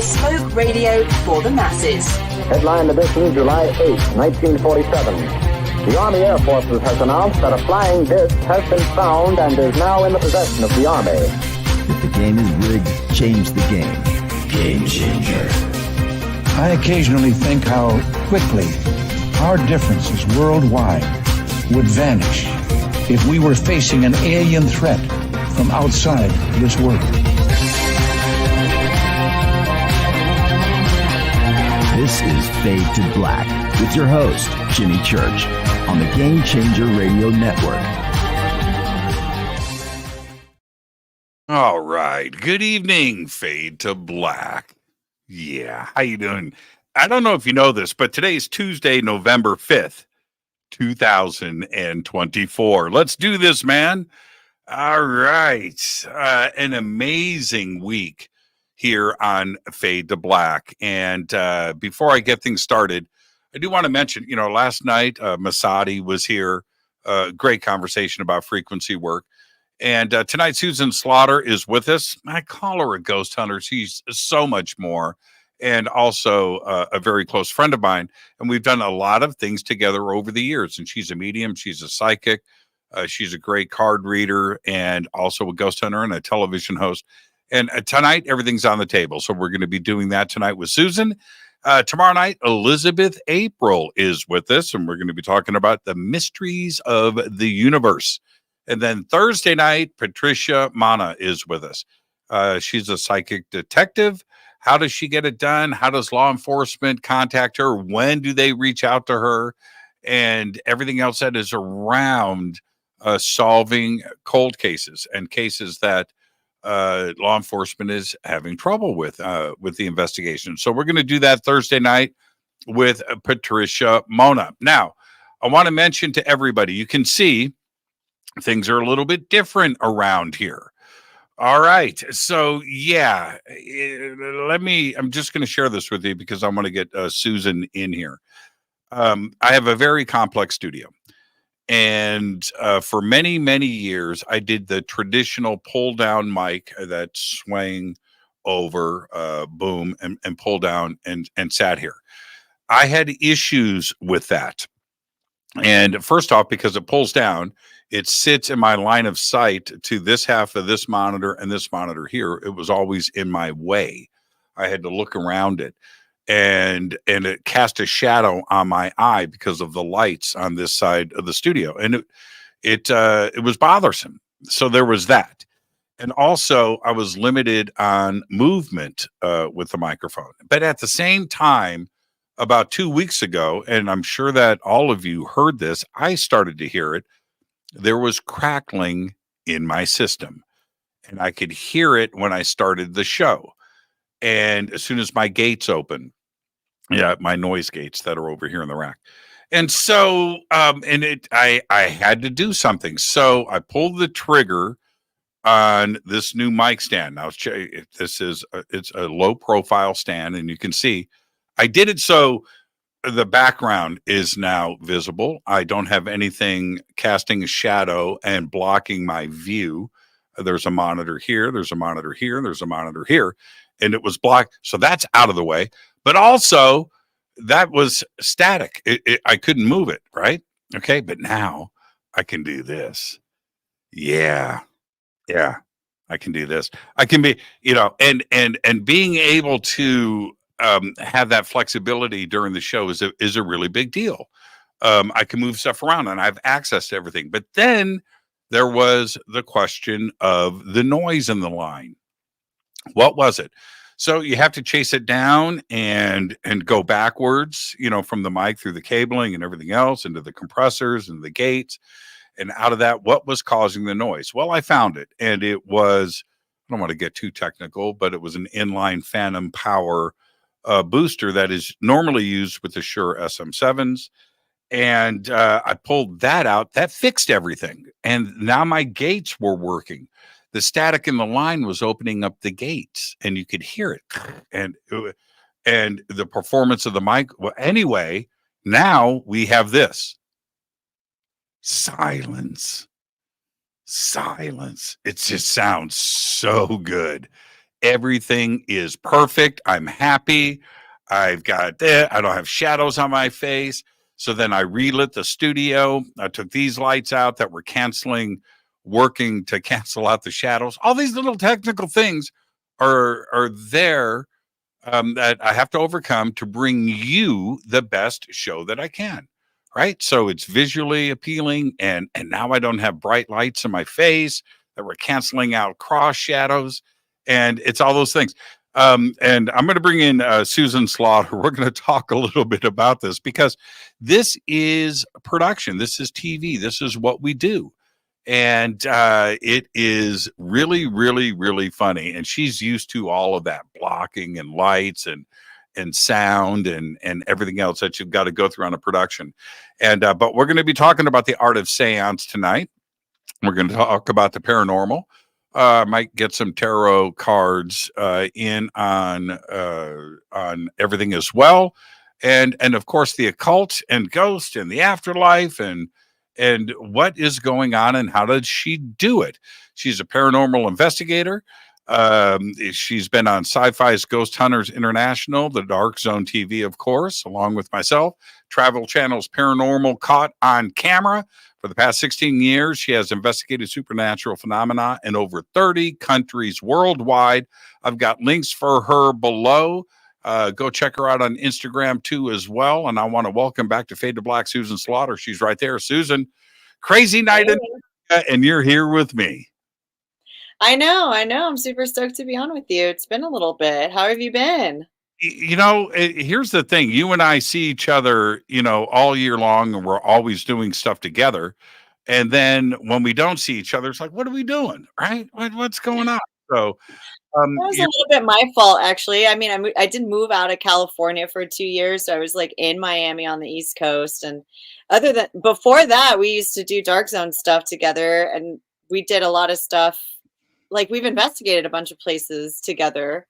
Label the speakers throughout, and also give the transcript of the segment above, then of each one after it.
Speaker 1: bespoke radio for the masses.
Speaker 2: Headline edition, July 8, 1947. The Army Air Forces has announced that a flying disc has been found and is now in the possession of the Army.
Speaker 3: If the game is rigged, change the game. Game changer.
Speaker 4: I occasionally think how quickly our differences worldwide would vanish if we were facing an alien threat from outside this world.
Speaker 3: This is Fade to Black with your host, Jimmy Church, on the Game Changer Radio Network.
Speaker 5: All right. Good evening, Fade to Black. Yeah. How you doing? I don't know if you know this, but today's Tuesday, November 5th, 2024. Let's do this, man. All right. An amazing week here on Fade to Black. And before I get things started, I do want to mention, last night, Masadi was here. Great conversation about frequency work. And tonight, Susan Slaughter is with us. I call her a ghost hunter. She's so much more. And also a very close friend of mine. And we've done a lot of things together over the years. And she's a medium. She's a psychic. She's a great card reader and also a ghost hunter and a television host. And tonight, everything's on the table. So we're going to be doing that tonight with Susan. Tomorrow night, Elizabeth April is with us. And we're going to be talking about the mysteries of the universe. And then Thursday night, Patricia Mana is with us. She's a psychic detective. How does she get it done? How does law enforcement contact her? When do they reach out to her? And everything else that is around solving cold cases and cases that law enforcement is having trouble with the investigation. So we're going to do that Thursday night with Patricia Mona. Now, I want to mention to everybody, you can see things are a little bit different around here. All right. So, yeah, I'm just going to share this with you because I want to get Susan in here. I have a very complex studio. And for many, many years, I did the traditional pull down mic that swang over, boom, and pull down and sat here. I had issues with that. And first off, because it pulls down, it sits in my line of sight to this half of this monitor and this monitor here. It was always in my way. I had to look around it. And it cast a shadow on my eye because of the lights on this side of the studio. And it was bothersome. So there was that. And also I was limited on movement with the microphone. But at the same time, about 2 weeks ago, and I'm sure that all of you heard this, I started to hear it. There was crackling in my system. And I could hear it when I started the show. And as soon as my gates open, my noise gates that are over here in the rack. And so, I had to do something. So I pulled the trigger on this new mic stand. Now, it's a low profile stand, and you can see I did it so the background is now visible. I don't have anything casting a shadow and blocking my view. There's a monitor here. There's a monitor here. There's a monitor here. And it was blocked. So that's out of the way. But also, that was static. I couldn't move it, right? Okay, but now I can do this. Yeah, I can do this. I can be, and being able to have that flexibility during the show is a really big deal. I can move stuff around and I have access to everything. But then there was the question of the noise in the line. What was it? So you have to chase it down and go backwards, from the mic through the cabling and everything else into the compressors and the gates. And out of that, what was causing the noise? Well, I found it. And it was, I don't want to get too technical, but it was an inline phantom power booster that is normally used with the Shure SM7s. And I pulled that out. That fixed everything. And now my gates were working. The static in the line was opening up the gates, and you could hear it. And the performance of the mic. Well, anyway, now we have this. Silence. It just sounds so good. everything is perfect. I'm happy. I've got that. I don't have shadows on my face. So then I relit the studio. I took these lights out that were working to cancel out the shadows. All these little technical things are there that I have to overcome to bring you the best show that I can. Right. So it's visually appealing. And now I don't have bright lights in my face that were canceling out cross shadows. And it's all those things. And I'm going to bring in Susan Slaughter. We're going to talk a little bit about this because this is production. This is TV. This is what we do. And it is really, really, really funny. And she's used to all of that blocking and lights and sound and everything else that you've got to go through on a production. And but we're going to be talking about the art of seance tonight. We're going to talk about the paranormal. Might get some tarot cards in on everything as well, and of course the occult and ghost and the afterlife and what is going on and how did she do it. She's a paranormal investigator. She's been on Syfy's Ghost Hunters International, the Dark Zone TV, of course, along with myself, Travel Channel's Paranormal Caught on Camera. For the past 16 years, she has investigated supernatural phenomena in over 30 countries worldwide. I've got links for her below. Go check her out on Instagram too as well. And I want to welcome back to Fade to Black, Susan Slaughter. She's right there. Susan, crazy night in America, and you're here with me.
Speaker 6: I know. I'm super stoked to be on with you. It's been a little bit. How have you been?
Speaker 5: You know, here's the thing. You and I see each other, all year long, and we're always doing stuff together. And then when we don't see each other, it's like, what are we doing? Right? What's going on? So
Speaker 6: that was a little bit my fault, actually. I mean, I did move out of California for 2 years. So I was like in Miami on the East Coast. And before that, we used to do Dark Zone stuff together. And we did a lot of stuff. Like we've investigated a bunch of places together.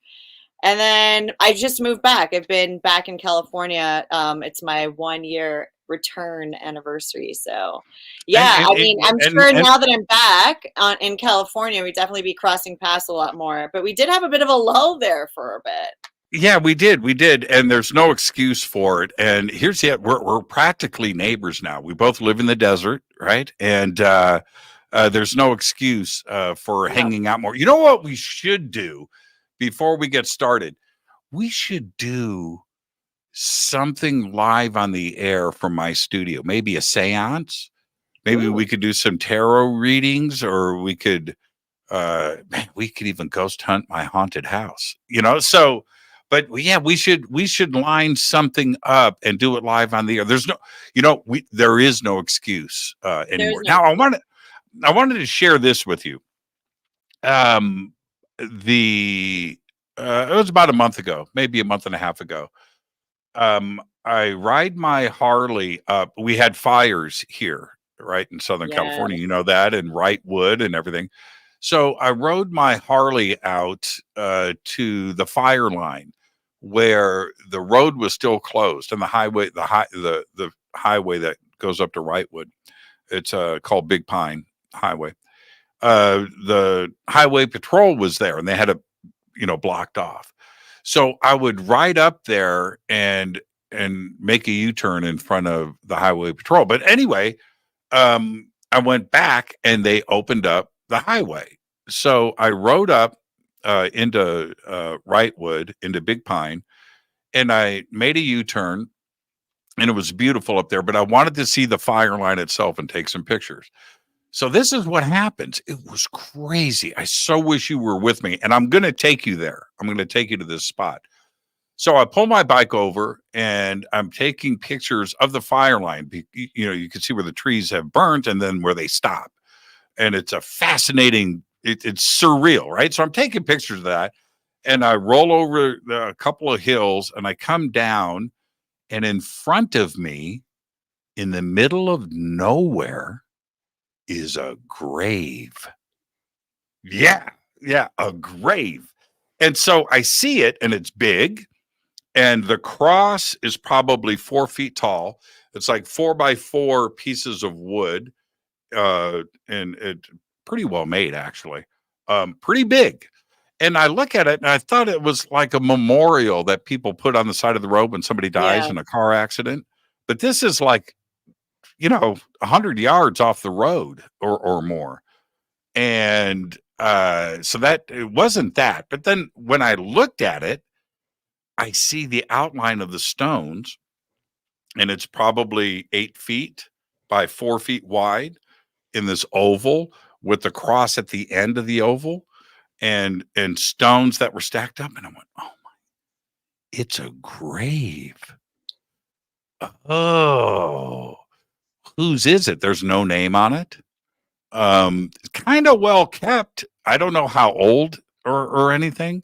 Speaker 6: And then I just moved back. I've been back in California. It's my 1 year return anniversary. So yeah, I'm sure now that I'm back in California, we'd definitely be crossing paths a lot more, but we did have a bit of a lull there for a bit.
Speaker 5: Yeah, we did. And there's no excuse for it. And here's the, we're practically neighbors now. We both live in the desert. Right. And, there's no excuse for hanging out more. You know what we should do before we get started? We should do something live on the air from my studio. Maybe a seance. Maybe we could do some tarot readings, or we could even ghost hunt my haunted house. So. But yeah, we should line something up and do it live on the air. There's there is no excuse anymore. Now I wanted to share this with you. It was about a month ago, maybe a month and a half ago. I ride my Harley up. We had fires here, right in Southern California, that, and Wrightwood and everything. So I rode my Harley out to the fire line where the road was still closed, and the highway that goes up to Wrightwood. It's called Big Pine Highway. The highway patrol was there, and they had it, blocked off. So I would ride up there and make a U-turn in front of the highway patrol. But anyway, I went back and they opened up the highway. So I rode up into Wrightwood, into Big Pine, and I made a U-turn, and it was beautiful up there. But I wanted to see the fire line itself and take some pictures. So this is what happens. It was crazy. I so wish you were with me, and I'm going to take you there. I'm going to take you to this spot. So I pull my bike over, and I'm taking pictures of the fire line. You can see where the trees have burnt and then where they stop. And it's a fascinating, it's surreal, right? So I'm taking pictures of that, and I roll over a couple of hills, and I come down, and in front of me, in the middle of nowhere, is a grave. Yeah, a grave. And so I see it, and it's big, and the cross is probably 4 feet tall. It's like 4x4 pieces of wood, and it pretty well made, actually. Pretty big. And I look at it and I thought it was like a memorial that people put on the side of the road when somebody dies in a car accident. But this is like, 100 yards off the road or more. And so that it wasn't that. But then when I looked at it, I see the outline of the stones, and it's probably 8 feet by 4 feet wide in this oval with the cross at the end of the oval, and stones that were stacked up. And I went, oh my, it's a grave. Oh, whose is it? There's no name on it. Kind of well kept. I don't know how old or anything,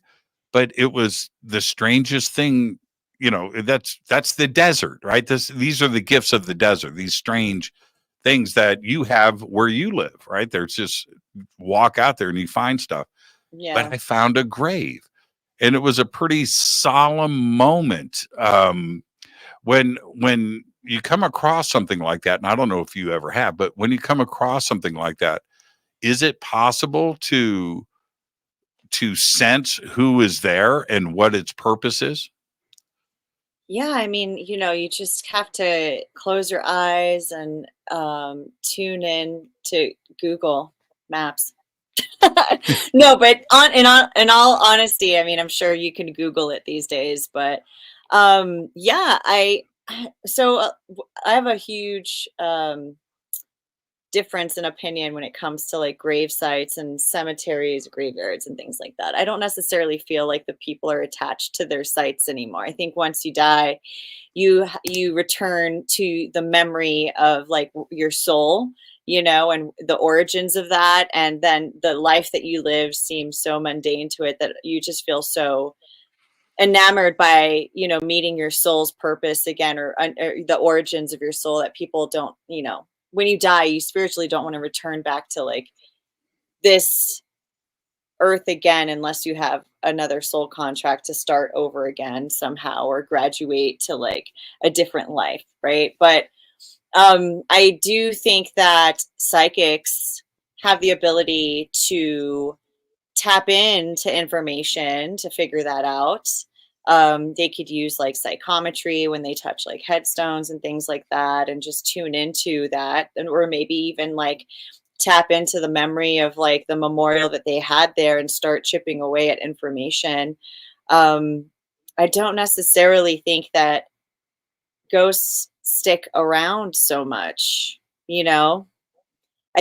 Speaker 5: but it was the strangest thing. That's the desert, right? These are the gifts of the desert. These strange things that you have where you live, right? There's just walk out there and you find stuff.
Speaker 6: Yeah.
Speaker 5: But I found a grave, and it was a pretty solemn moment. When you come across something like that, and I don't know if you ever have, but when you come across something like that, is it possible to sense who is there and what its purpose is?
Speaker 6: Yeah, I mean, you just have to close your eyes and tune in to Google Maps. No, but in all honesty, I mean, I'm sure you can Google it these days, but yeah, I have a huge difference in opinion when it comes to like grave sites and cemeteries, graveyards, and things like that. I don't necessarily feel like the people are attached to their sites anymore. I think once you die, you return to the memory of like your soul, and the origins of that, and then the life that you live seems so mundane to it that you just feel so enamored by meeting your soul's purpose again, or the origins of your soul, that people don't, when you die, you spiritually don't want to return back to like this earth again, unless you have another soul contract to start over again somehow, or graduate to like a different life, right? But I do think that psychics have the ability to tap into information to figure that out. They could use like psychometry when they touch like headstones and things like that, and just tune into that, or maybe even like tap into the memory of like the memorial that they had there and start chipping away at information. I don't necessarily think that ghosts stick around so much, I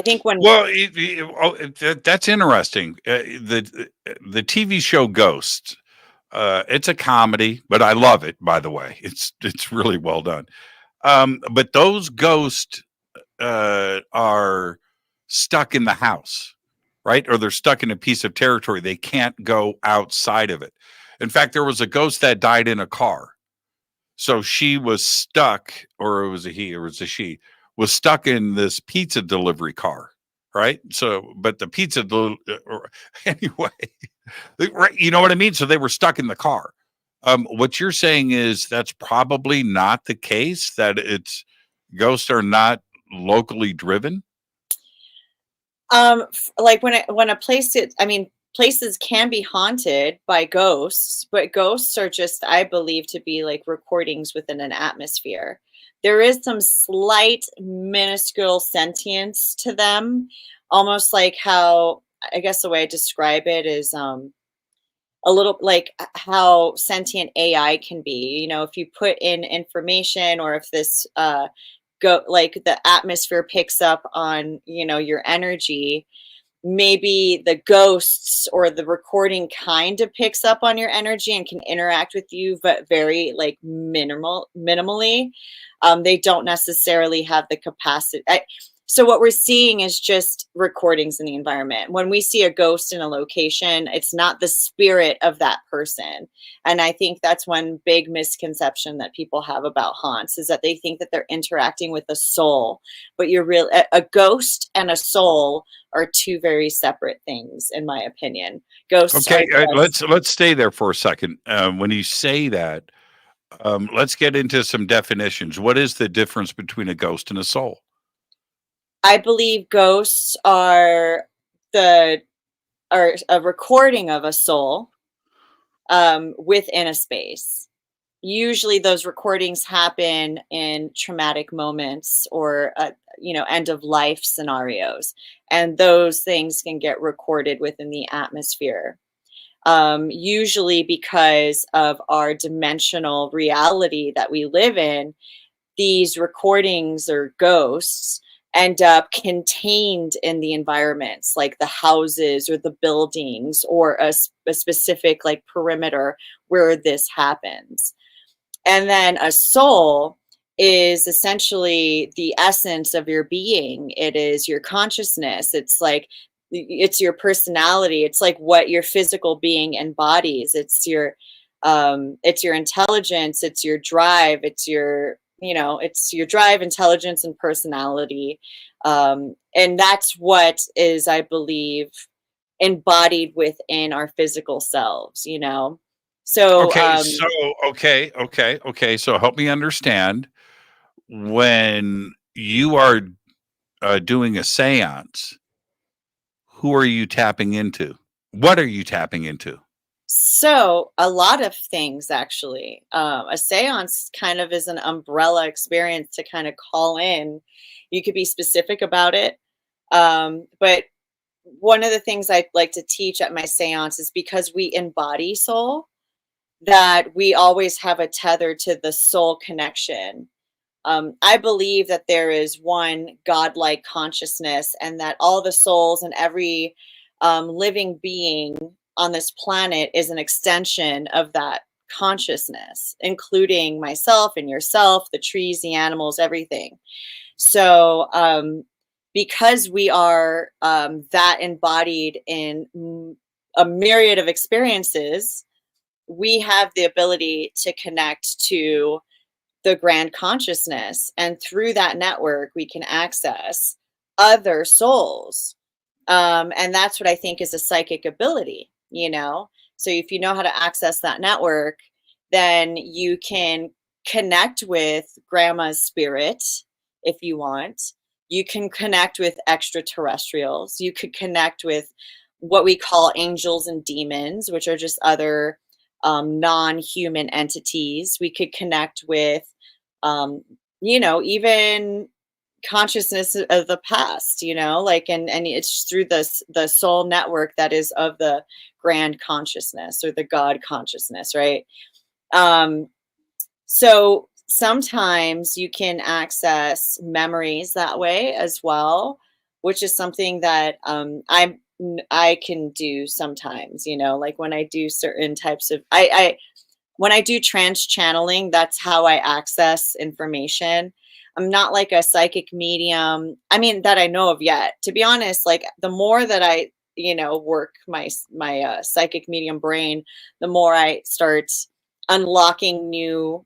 Speaker 6: think when
Speaker 5: that's interesting. The TV show Ghost, it's a comedy, but I love it. By the way, it's really well done. But those ghosts are stuck in the house, right? Or they're stuck in a piece of territory. They can't go outside of it. In fact, there was a ghost that died in a car. So she was stuck, or it was a he, or it was a she, was stuck in this pizza delivery car, right? So, but the pizza, anyway, right, you know what I mean? So they were stuck in the car. What you're saying is that's probably not the case, that it's ghosts are not locally driven?
Speaker 6: Like when a place places can be haunted by ghosts, but ghosts are just, I believe, to be like recordings within an atmosphere. There is some slight minuscule sentience to them, almost like how, I guess the way I describe it is a little like how sentient AI can be. If you put in information, or if this like the atmosphere picks up on your energy, maybe the ghosts or the recording kind of picks up on your energy and can interact with you, but very like minimally. They don't necessarily have the capacity. So what we're seeing is just recordings in the environment. When we see a ghost in a location, it's not the spirit of that person. And I think that's one big misconception that people have about haunts, is that they think that they're interacting with a soul, but a ghost and a soul are two very separate things, in my opinion. Ghosts.
Speaker 5: Okay, let's stay there for a second. When you say that, let's get into some definitions. What is the difference between a ghost and a soul?
Speaker 6: I believe ghosts are the or a recording of a soul within a space. Usually those recordings happen in traumatic moments or end of life scenarios, and those things can get recorded within the atmosphere. Usually because of our dimensional reality that we live in, these recordings or ghosts end up contained in the environments, like the houses or the buildings, or a specific like perimeter where this happens. And then a soul is essentially the essence of your being. It is your consciousness. It's your personality. It's like what your physical being embodies. It's your intelligence. It's your drive. It's your drive, intelligence, and personality. And that's what is, I believe, embodied within our physical selves, So,
Speaker 5: okay. So help me understand, when you are doing a seance, who are you tapping into? What are you tapping into?
Speaker 6: So a lot of things, actually. A seance kind of is an umbrella experience to kind of call in. You could be specific about it. But one of the things I like to teach at my seance is, because we embody soul, that we always have a tether to the soul connection. I believe that there is one godlike consciousness, and that all the souls and every living being on this planet is an extension of that consciousness, including myself and yourself, the trees, the animals, everything. So because we are that embodied in a myriad of experiences, we have the ability to connect to the grand consciousness, and through that network we can access other souls, and that's what I think is a psychic ability. So if you know how to access that network, then you can connect with grandma's spirit if you want. You can connect with extraterrestrials. You could connect with what we call angels and demons, which are just other non-human entities. We could connect with even consciousness of the past, and it's through the soul network that is of the grand consciousness or the God consciousness, right? So sometimes you can access memories that way as well, which is something that I can do sometimes, like when I do certain types of when I do trance channeling, that's how I access information. I'm not like a psychic medium, that I know of yet. To be honest, like the more that I, work my psychic medium brain, the more I start unlocking new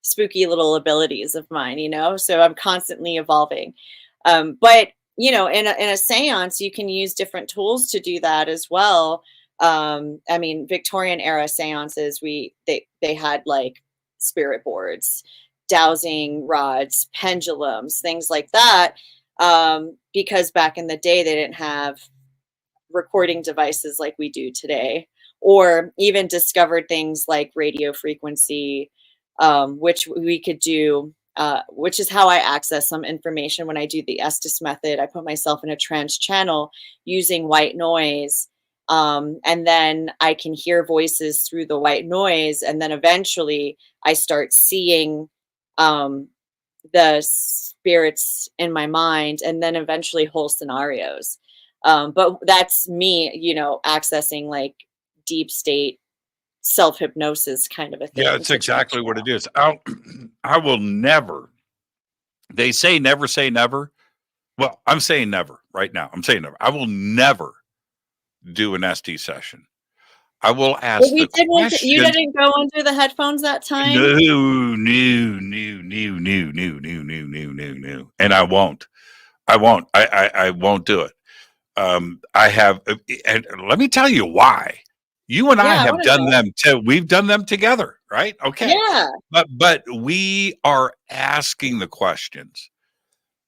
Speaker 6: spooky little abilities of mine, so I'm constantly evolving. But in a seance, you can use different tools to do that as well. Victorian era seances, they had like spirit boards, dowsing rods, pendulums, things like that, because back in the day they didn't have recording devices like we do today, or even discovered things like radio frequency, which we could do, which is how I access some information when I do the Estus method. I put myself in a trance channel using white noise. And then I can hear voices through the white noise. And then eventually I start seeing the spirits in my mind, and then eventually whole scenarios. But that's me, accessing like deep state self-hypnosis kind of a thing.
Speaker 5: Yeah, it's exactly what it is. I will never, they say never say never. Well, I'm saying never right now. I'm saying never. I will never do an SD session. I will ask the question.
Speaker 6: You didn't go under the headphones that time?
Speaker 5: No. And I won't. I won't do it. I have, and let me tell you why. You and I have done them too. We've done them together, right? Okay.
Speaker 6: Yeah.
Speaker 5: But we are asking the questions.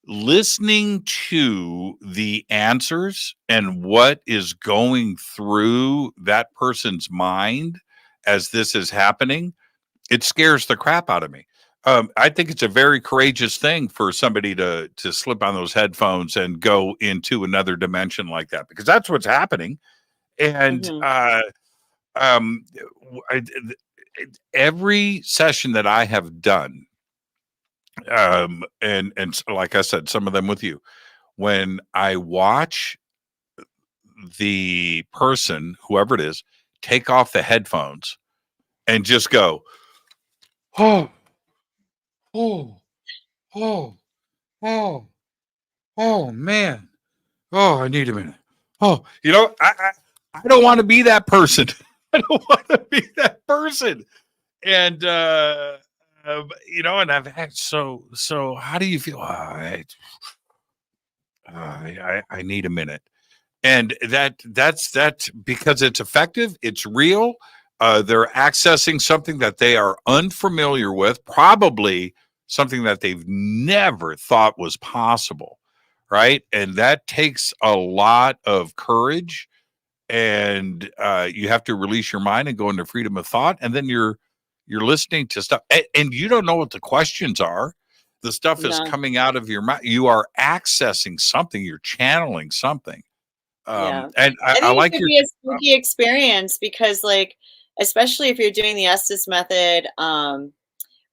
Speaker 5: listening to the answers and what is going through that person's mind as this is happening, it scares the crap out of me. I think it's a very courageous thing for somebody to slip on those headphones and go into another dimension like that, because that's what's happening. And every session that I have done, and like I said, some of them with you, when I watch the person, whoever it is, take off the headphones and just go, oh, oh, oh, oh, man. Oh, I need a minute. Oh, I don't want to be that person. I don't want to be that person. And, and I've had, so how do you feel? I need a minute. And that's because it's effective. It's real. They're accessing something that they are unfamiliar with, probably something that they've never thought was possible. Right. And that takes a lot of courage, and you have to release your mind and go into freedom of thought. And then you're listening to stuff, and you don't know what the questions are. The stuff is coming out of your mouth. You are accessing something. You're channeling something. And I like
Speaker 6: it could be a spooky experience, because, like, especially if you're doing the Estus method.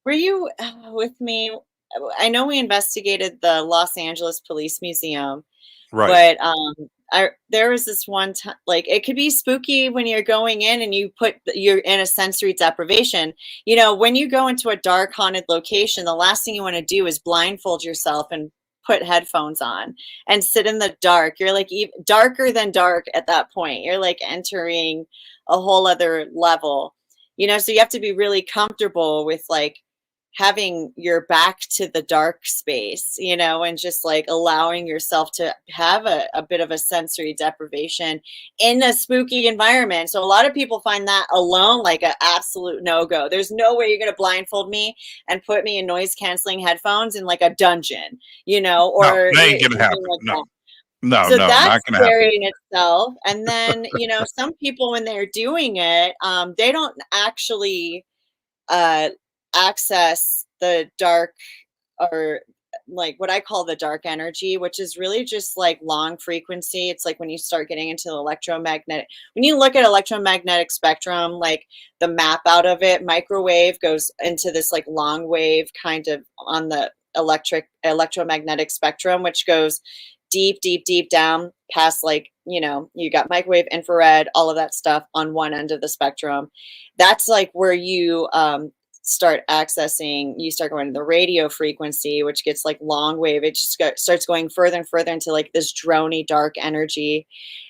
Speaker 6: Were you with me? I know we investigated the Los Angeles Police Museum,
Speaker 5: right?
Speaker 6: But there was this one time, like, it could be spooky when you're going in and you're in a sensory deprivation. When you go into a dark, haunted location, the last thing you want to do is blindfold yourself and put headphones on and sit in the dark. You're like even darker than dark at that point. You're like entering a whole other level, so you have to be really comfortable with, like, having your back to the dark space, and just, like, allowing yourself to have a bit of a sensory deprivation in a spooky environment. So a lot of people find that alone like an absolute no-go. There's no way you're going to blindfold me and put me in noise canceling headphones in, like, a dungeon, or
Speaker 5: no, that ain't gonna happen.
Speaker 6: Like
Speaker 5: no,
Speaker 6: so
Speaker 5: no,
Speaker 6: that's
Speaker 5: not gonna
Speaker 6: scary
Speaker 5: happen.
Speaker 6: in itself. And then, some people, when they're doing it, they don't actually access the dark, or, like, what I call the dark energy, which is really just, like, long frequency. It's like when you start getting into the electromagnetic, when you look at electromagnetic spectrum, like the map out of it, microwave goes into this, like, long wave kind of on the electromagnetic spectrum, which goes deep, deep, deep down past, like, you got microwave, infrared, all of that stuff on one end of the spectrum. That's, like, where you start going to the radio frequency, which gets, like, long wave. It just starts going further and further into, like, this drony dark energy.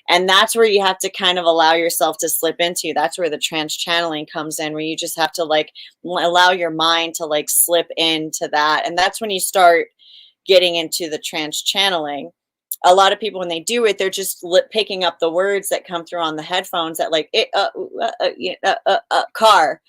Speaker 6: And that's where you have to kind of allow yourself to slip into. That's where the trance channeling comes in, where you just have to, like, allow your mind to, like, slip into that. And that's when you start getting into the trance channeling. A lot of people, when they do it, they're just picking up the words that come through on the headphones, that, like, car,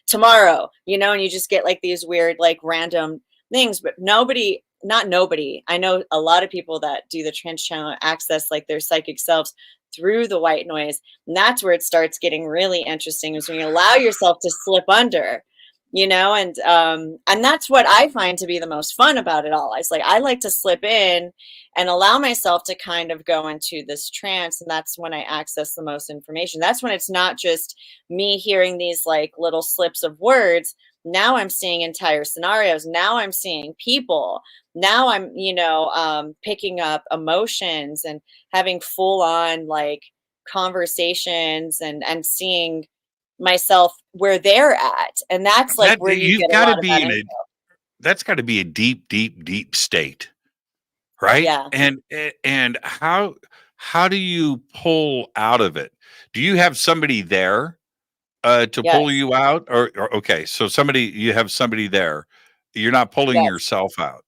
Speaker 6: tomorrow, and you just get, like, these weird, like, random things. But not nobody. I know a lot of people that do the trance channel access, like, their psychic selves through the white noise. And that's where it starts getting really interesting, is when you allow yourself to slip under. And that's what I find to be the most fun about it all. It's like, I like to slip in and allow myself to kind of go into this trance, and that's when I access the most information. That's when it's not just me hearing these, like, little slips of words. Now I'm seeing entire scenarios. Now I'm seeing people. Now I'm, picking up emotions and having full on, like, conversations and seeing myself where they're at. And that's, like, where you've got to be in it.
Speaker 5: That's got to be a deep, deep, deep state, right?
Speaker 6: Yeah.
Speaker 5: And how do you pull out of it? Do you have somebody there to pull you out, or okay, so you have somebody there, you're not pulling yourself out?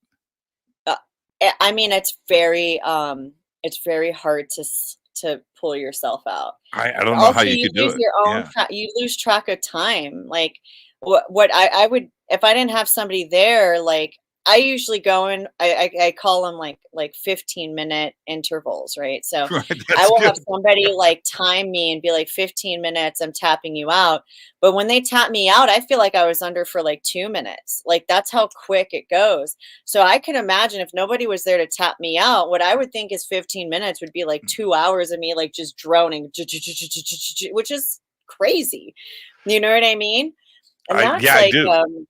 Speaker 6: I mean, it's very hard to pull yourself out.
Speaker 5: I don't know how you could do it.
Speaker 6: You lose track of time. Like, what I would, if I didn't have somebody there, like, I usually go in, I call them like 15-minute intervals, right? So
Speaker 5: Right,
Speaker 6: I
Speaker 5: that's
Speaker 6: will
Speaker 5: good.
Speaker 6: have somebody like time me and be like 15 minutes, I'm tapping you out. But when they tap me out, I feel like I was under for like 2 minutes. Like that's how quick it goes. So I can imagine if nobody was there to tap me out, what I would think is 15 minutes would be like 2 hours of me like just droning, which is crazy. You know what I mean? And that's
Speaker 5: Yeah, I
Speaker 6: like,
Speaker 5: do.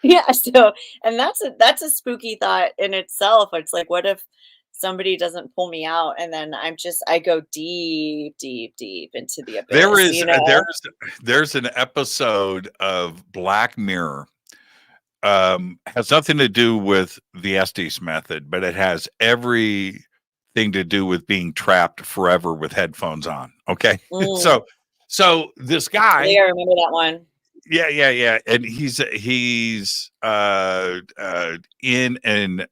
Speaker 6: yeah, so and that's a spooky thought in itself. It's like, what if somebody doesn't pull me out and then I go deep, deep, deep into the
Speaker 5: There
Speaker 6: abyss,
Speaker 5: is
Speaker 6: you know?
Speaker 5: there's an episode of Black Mirror, has nothing to do with the Estes method, but it has everything to do with being trapped forever with headphones on. Okay.
Speaker 6: Mm,
Speaker 5: So this
Speaker 6: I think
Speaker 5: guy,
Speaker 6: I remember that one.
Speaker 5: yeah, and he's in an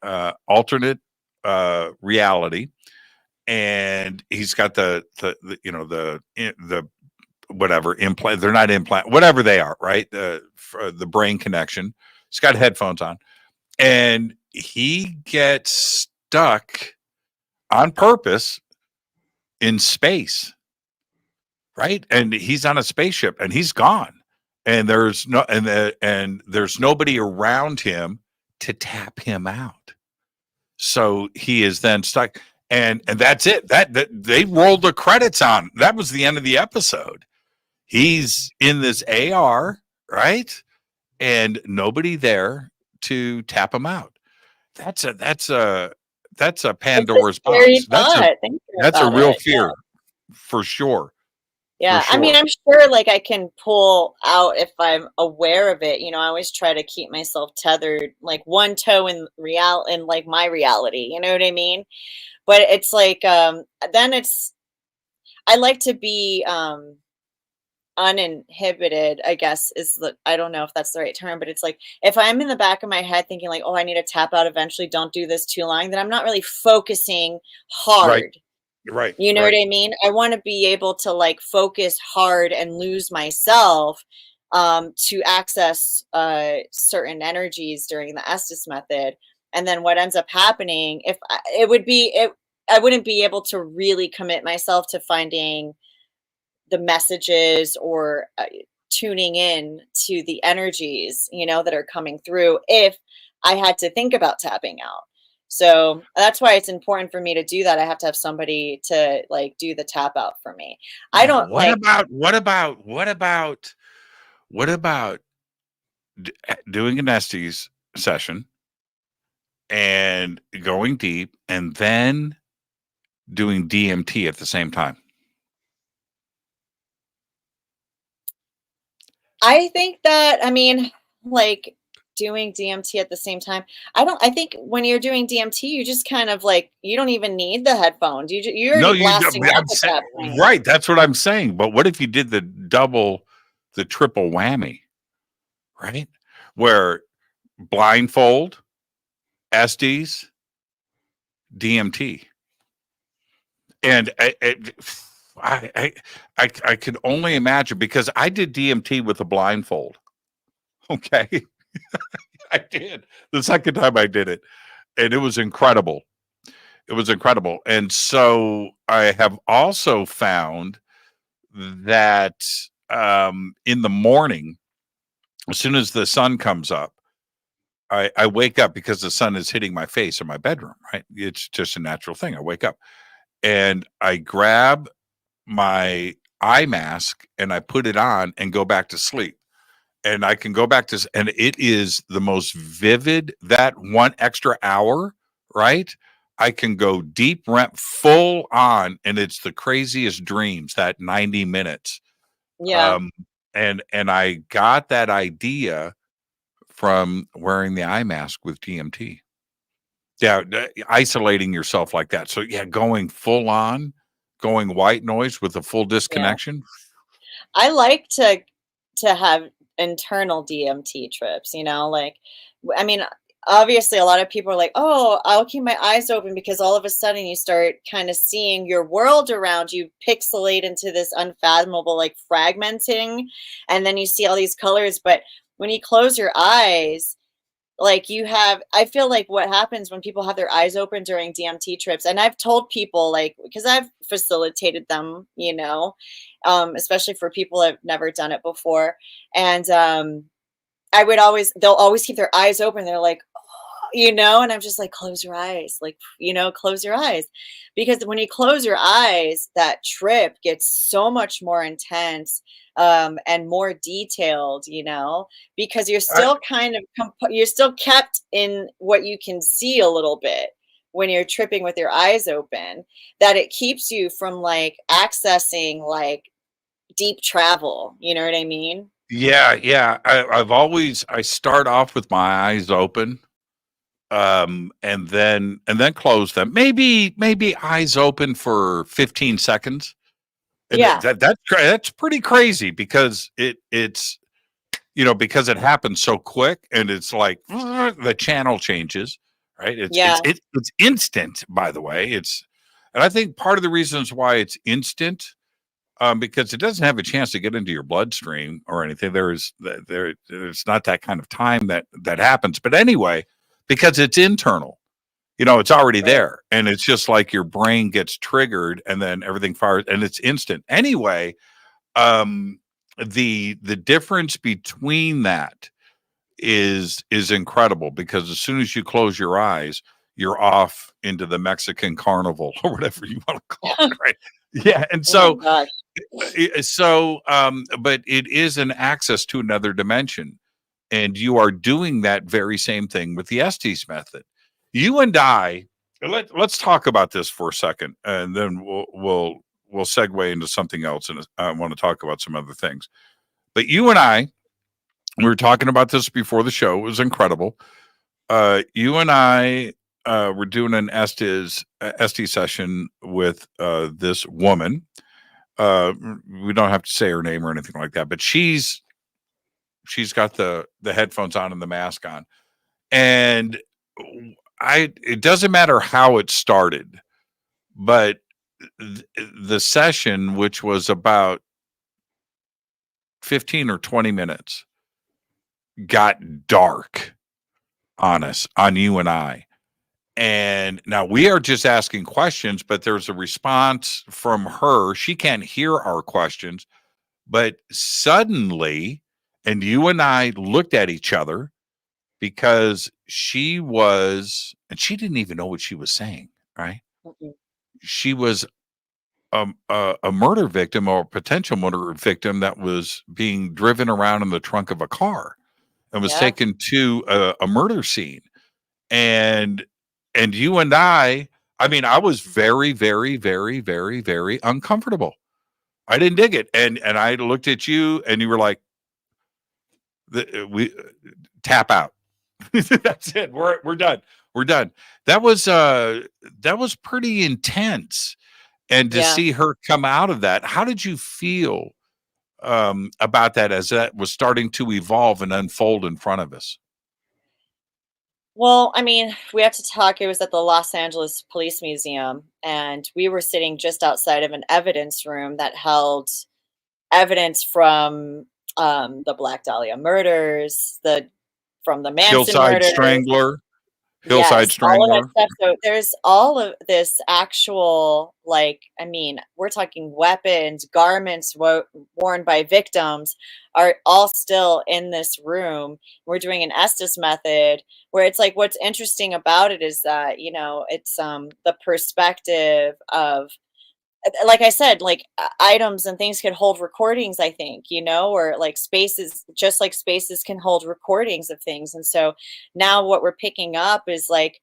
Speaker 5: alternate reality, and he's got the you know the whatever implant, they're not implant, whatever they are, right? The brain connection. He's got headphones on, and he gets stuck on purpose in space, right? And he's on a spaceship and he's gone, and there's nobody around him to tap him out. So he is then stuck, and that's it. That they rolled the credits on. That was the end of the episode. He's in this AR, right? And nobody there to tap him out. That's a
Speaker 6: It's a
Speaker 5: Pandora's
Speaker 6: scary
Speaker 5: box.
Speaker 6: thought thinking
Speaker 5: That's a
Speaker 6: about
Speaker 5: real
Speaker 6: it.
Speaker 5: fear, for sure. For
Speaker 6: Yeah, I mean,
Speaker 5: sure.
Speaker 6: I'm sure like I can pull out if I'm aware of it. You know, I always try to keep myself tethered, like one toe in like my reality. You know what I mean? But it's like then it's I like to be uninhibited, I guess is the I don't know if that's the right term, but it's like if I'm in the back of my head thinking like, oh, I need to tap out eventually, don't do this too long, then I'm not really focusing
Speaker 5: Right.
Speaker 6: hard.
Speaker 5: Right.
Speaker 6: You know what
Speaker 5: Right.
Speaker 6: I mean? I want to be able to like focus hard and lose myself to access certain energies during the Estes method. And then what ends up happening, if I, it would be it, I wouldn't be able to really commit myself to finding the messages or tuning in to the energies, you know, that are coming through if I had to think about tapping out. So that's why it's important for me to do that. I have to have somebody to like do the tap out for me. I
Speaker 5: Now,
Speaker 6: don't like,
Speaker 5: what about doing an Estes session and going deep and then doing DMT at the same time?
Speaker 6: I think that, I mean, like doing DMT at the same time. I think when you're doing DMT, you just kind of like, you don't even need the headphones. You're
Speaker 5: No,
Speaker 6: already
Speaker 5: you don't.
Speaker 6: blasting off at that point.
Speaker 5: Right. That's what I'm saying. But what if you did the triple whammy, right? Where blindfold, Estes, DMT, and I can only imagine because I did DMT with a blindfold. Okay, I did the second time I did it, and it was incredible. It was incredible, and so I have also found that in the morning, as soon as the sun comes up, I wake up because the sun is hitting my face in my bedroom. Right, it's just a natural thing. I wake up and I grab my eye mask and I put it on and go back to sleep. And I can go back to, and it is the most vivid, that 1 extra hour, right? I can go deep REM full on, and it's the craziest dreams, that 90 minutes.
Speaker 6: Yeah.
Speaker 5: And I got that idea from wearing the eye mask with DMT. Yeah, isolating yourself like that. So yeah, going full on, going white noise with a full
Speaker 6: Yeah.
Speaker 5: disconnection.
Speaker 6: I like to have internal DMT trips, you know, like I mean, obviously a lot of people are like, "Oh, I'll keep my eyes open," because all of a sudden you start kind of seeing your world around you pixelate into this unfathomable like fragmenting, and then you see all these colors, but when you close your eyes, like I feel like what happens when people have their eyes open during DMT trips, and I've told people, like, because I've facilitated them, especially for people that have never done it before. And they'll always keep their eyes open. They're like, and I'm just like, close your eyes, like, close your eyes. Because when you close your eyes, that trip gets so much more intense, and more detailed, because you're still you're still kept in what you can see a little bit when you're tripping with your eyes open, that it keeps you from like accessing like deep travel. You know what I mean?
Speaker 5: Yeah. I start off with my eyes open, and then close them. Maybe eyes open for 15 seconds. And
Speaker 6: Yeah.
Speaker 5: that's pretty crazy, because it's because it happens so quick, and it's like the channel changes, right? It's instant, by the way. And I think part of the reasons why it's instant, because it doesn't have a chance to get into your bloodstream or anything. There's not that kind of time that happens. But anyway, because it's internal, it's already there, and it's just like your brain gets triggered, and then everything fires, and it's instant. Anyway, the difference between that is incredible, because as soon as you close your eyes, you're off into the Mexican carnival or whatever you want to call it, right? Yeah, and so but it is an access to another dimension, and you are doing that very same thing with the Estes method. You and I, let's talk about this for a second, and then we'll segue into something else, and I want to talk about some other things. But you and I, we were talking about this before the show. It was incredible. You and I were doing an Estes session with this woman. We don't have to say her name or anything like that, but she's got the headphones on and the mask on, and it doesn't matter how it started, but the session, which was about 15 or 20 minutes, got dark on us, on you and I. And now we are just asking questions, but there's a response from her. She can't hear our questions, but suddenly, and you and I looked at each other, because she didn't even know what she was saying, right?
Speaker 6: Mm-hmm.
Speaker 5: She was a murder victim, or a potential murder victim, that was being driven around in the trunk of a car and was taken to a murder scene. And you and I mean, I was very, very, very, very, very uncomfortable. I didn't dig it. And I looked at you, and you were like, we tap out. That's it. We're done. We're done. That was pretty intense. And to see her come out of that, how did you feel about that, as that was starting to evolve and unfold in front of us?
Speaker 6: Well, I mean, we have to talk. It was at the Los Angeles Police Museum, and we were sitting just outside of an evidence room that held evidence from the Black Dahlia murders, from the Manson
Speaker 5: Hillside
Speaker 6: murders.
Speaker 5: Strangler.
Speaker 6: All of that stuff. So there's all of this actual, like, I mean, we're talking weapons, garments worn by victims are all still in this room. We're doing an Estus method, where it's like, what's interesting about it is that, it's the perspective of, like I said, like items and things can hold recordings, I think, or like spaces, just like spaces can hold recordings of things. And so now what we're picking up is like,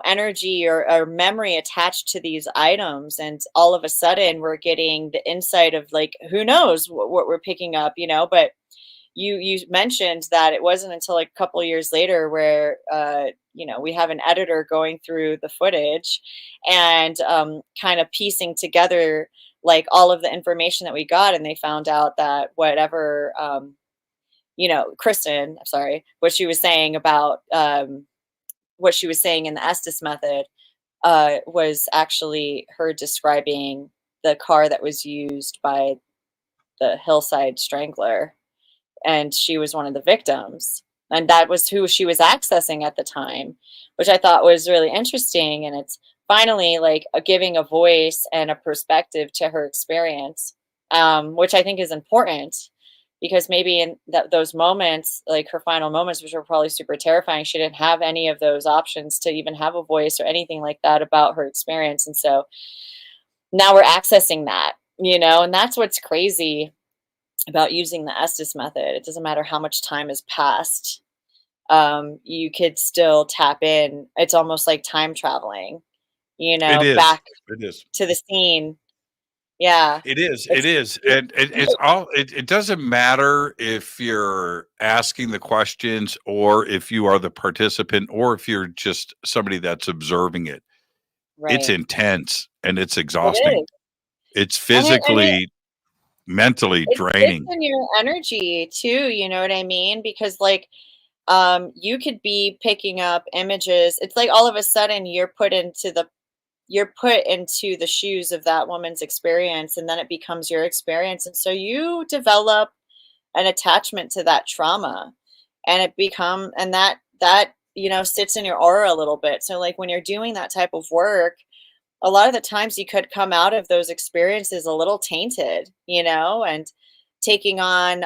Speaker 6: energy or memory attached to these items. And all of a sudden we're getting the insight of, like, who knows what we're picking up, but you mentioned that it wasn't until like a couple of years later where we have an editor going through the footage and kind of piecing together like all of the information that we got, and they found out that whatever Kristen, I'm sorry, what she was saying about what she was saying in the Estes method was actually her describing the car that was used by the Hillside Strangler, and she was one of the victims. And that was who she was accessing at the time, which I thought was really interesting. And it's finally like giving a voice and a perspective to her experience, which I think is important, because maybe in those moments, like her final moments, which were probably super terrifying, she didn't have any of those options to even have a voice or anything like that about her experience. And so now we're accessing that, and that's what's crazy about using the Estus method. It doesn't matter how much time has passed. You could still tap in. It's almost like time traveling,
Speaker 5: It is.
Speaker 6: back
Speaker 5: It is.
Speaker 6: to the scene. Yeah.
Speaker 5: It is. It is. And it's all, it doesn't matter if you're asking the questions or if you are the participant or if you're just somebody that's observing it.
Speaker 6: Right.
Speaker 5: It's intense and it's exhausting. It's
Speaker 6: And
Speaker 5: physically, mentally draining.
Speaker 6: It's in your energy too, you know what I mean? Because like, you could be picking up images. It's like all of a sudden you're put into the shoes of that woman's experience, and then it becomes your experience. And so you develop an attachment to that trauma, and that sits in your aura a little bit. So like when you're doing that type of work, a lot of the times you could come out of those experiences a little tainted, and taking on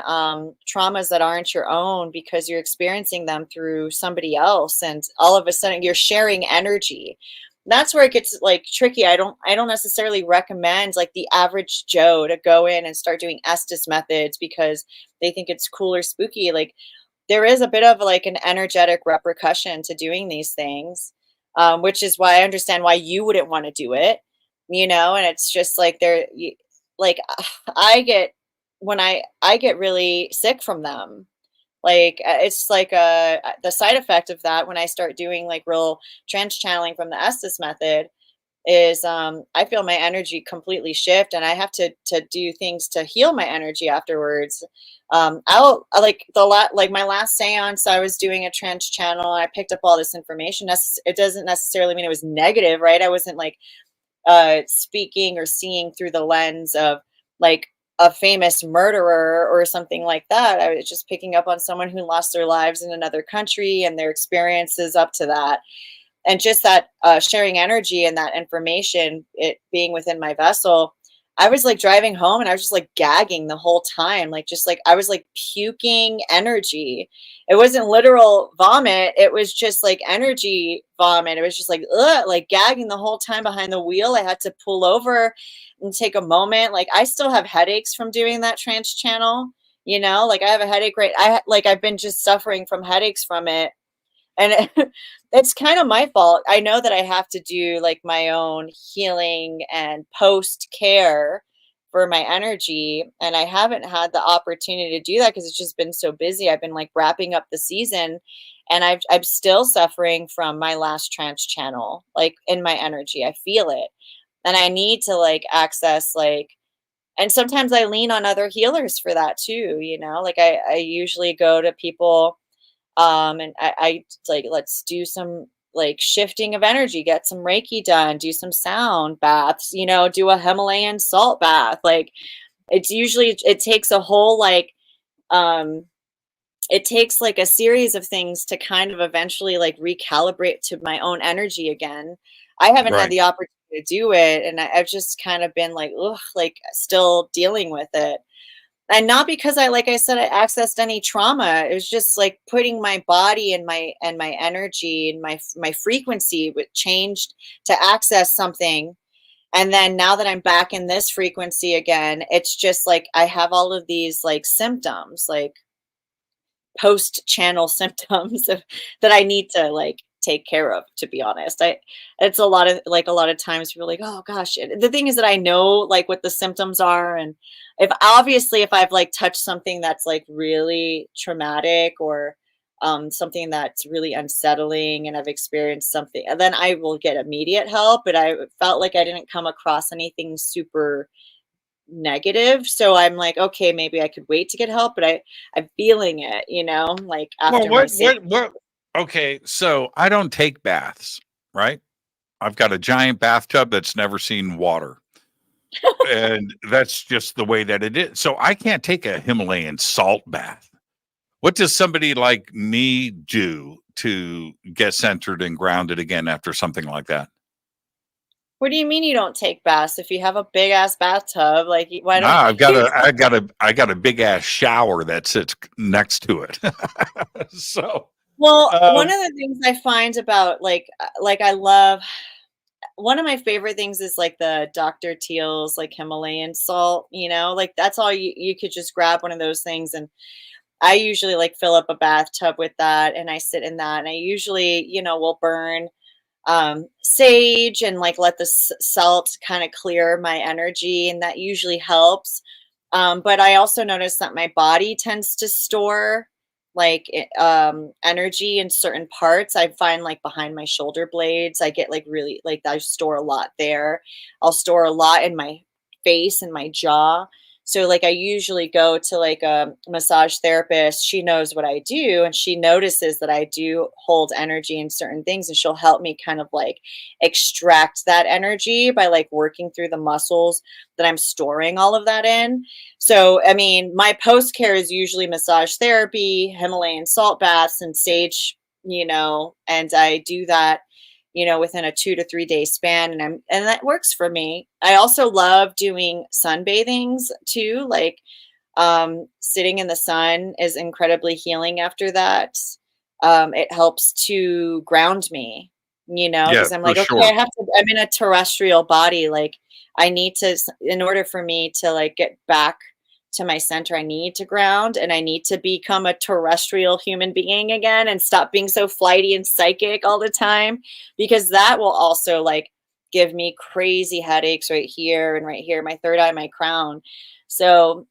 Speaker 6: traumas that aren't your own because you're experiencing them through somebody else. And all of a sudden you're sharing energy. That's where it gets like tricky. I don't necessarily recommend like the average Joe to go in and start doing Estus methods because they think it's cool or spooky. Like there is a bit of like an energetic repercussion to doing these things, which is why I understand why you wouldn't want to do it, and it's just like when I get really sick from them. Like it's like the side effect of that when I start doing like real trance channeling from the Estus method is I feel my energy completely shift, and I have to do things to heal my energy afterwards. I'll like my last seance, I was doing a trance channel and I picked up all this information. It doesn't necessarily mean it was negative, right? I wasn't like speaking or seeing through the lens of like a famous murderer or something like that. I was just picking up on someone who lost their lives in another country and their experiences up to that. And just that sharing energy and that information, it being within my vessel, I was like driving home and I was just like gagging the whole time. Like, just like, I was like puking energy. It wasn't literal vomit. It was just like energy vomit. It was just like, ugh, like gagging the whole time behind the wheel. I had to pull over and take a moment. Like I still have headaches from doing that trance channel, like I have a headache, right? I've been just suffering from headaches from it. And it's kind of my fault. I know that I have to do like my own healing and post care for my energy. And I haven't had the opportunity to do that because it's just been so busy. I've been like wrapping up the season and I'm still suffering from my last trance channel, like in my energy. I feel it. And I need to like access like, and sometimes I lean on other healers for that too. Like I usually go to people and I like, let's do some like shifting of energy, get some Reiki done, do some sound baths, do a Himalayan salt bath. Like it takes a whole like, it takes like a series of things to kind of eventually like recalibrate to my own energy again. I haven't had the opportunity to do it. And I've just kind of been like, ugh, like still dealing with it. And not because like I said, I accessed any trauma. It was just like putting my body and my energy and my frequency changed to access something. And then now that I'm back in this frequency again, it's just like I have all of these like symptoms, like post-channel symptoms that I need to like take care of, to be honest. It's a lot of times people are like, oh gosh. The thing is that I know like what the symptoms are, and if I've like touched something that's like really traumatic or something that's really unsettling and I've experienced something, and then I will get immediate help. But I felt like I didn't come across anything super negative, so I'm like, okay, maybe I could wait to get help. But I'm feeling it, like after
Speaker 5: what okay, so I don't take baths, right? I've got a giant bathtub that's never seen water. And that's just the way that it is. So I can't take a Himalayan salt bath. What does somebody like me do to get centered and grounded again after something like that?
Speaker 6: What do you mean you don't take baths? If you have a big ass bathtub, like why don't
Speaker 5: Nah,
Speaker 6: you?
Speaker 5: I got a big ass shower that sits next to it. So,
Speaker 6: Well, one
Speaker 5: um,
Speaker 6: of the things I find about like I love one of my favorite things is like the Dr. Teal's like Himalayan salt, you know, like that's all you could just grab one of those things. And I usually like fill up a bathtub with that and I sit in that. And I usually, you know, will burn sage and like let the salt kind of clear my energy. And that usually helps. But I also notice that my body tends to store like energy in certain parts. I find like behind my shoulder blades, I get like really like I store a lot there. I'll store a lot in my face and my jaw. So like I usually go to like a massage therapist. She knows what I do and she notices that I do hold energy in certain things and she'll help me kind of like extract that energy by like working through the muscles that I'm storing all of that in. So, I mean, my post care is usually massage therapy, Himalayan salt baths, and sage, you know, and I do that, you know, within a 2 to 3 day span. And that works for me. I also love doing sunbathings too. Like, sitting in the sun is incredibly healing after that. It helps to ground me, you know,
Speaker 5: yeah,
Speaker 6: because I'm
Speaker 5: for
Speaker 6: like, okay,
Speaker 5: sure.
Speaker 6: I'm in a terrestrial body. Like, I need to, in order for me to like get back to my center, I need to ground and I need to become a terrestrial human being again and stop being so flighty and psychic all the time, because that will also like give me crazy headaches right here and right here, my third eye, my crown. So,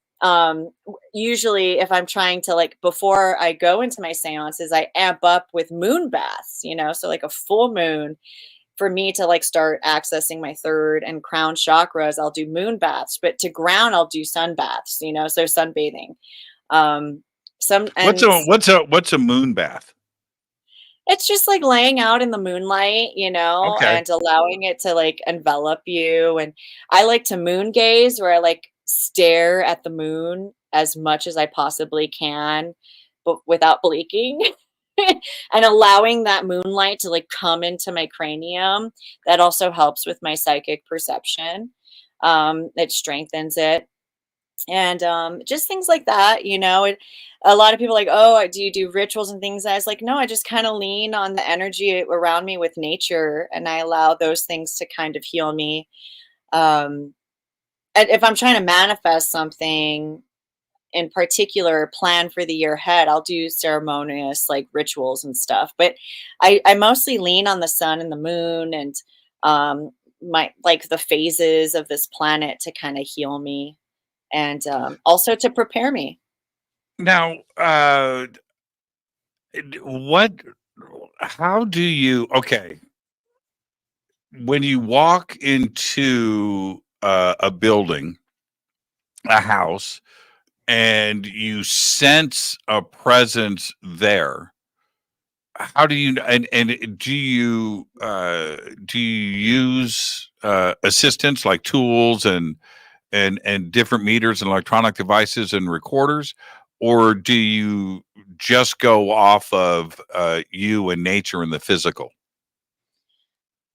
Speaker 6: usually if I'm trying to like, before I go into my seances, I amp up with moon baths, you know, so like a full moon for me to like start accessing my third and crown chakras, I'll do moon baths, but to ground, I'll do sun baths, you know, so sunbathing. Um, some, and
Speaker 5: What's a moon bath?
Speaker 6: it's just like laying out in the moonlight, you know,
Speaker 5: Okay.
Speaker 6: and allowing it to like envelop you. And I like to moon gaze where I like stare at the moon as much as I possibly can, but without blinking. And allowing that moonlight to like come into my cranium. That also helps with my psychic perception. It strengthens it. And just things like that, you know. A lot of people are like, oh, do you do rituals and things? I was like, no, I just kind of lean on the energy around me with nature and I allow those things to kind of heal me. And if I'm trying to manifest something in particular, plan for the year ahead, I'll do ceremonious like rituals and stuff. But I mostly lean on the sun and the moon and my like the phases of this planet to kind of heal me and also to prepare me.
Speaker 5: Now, what? How do you? Okay, when you walk into a building, a house, and you sense a presence there, how do you and do you use assistants like tools and different meters and electronic devices and recorders, or do you just go off of you and nature and the physical?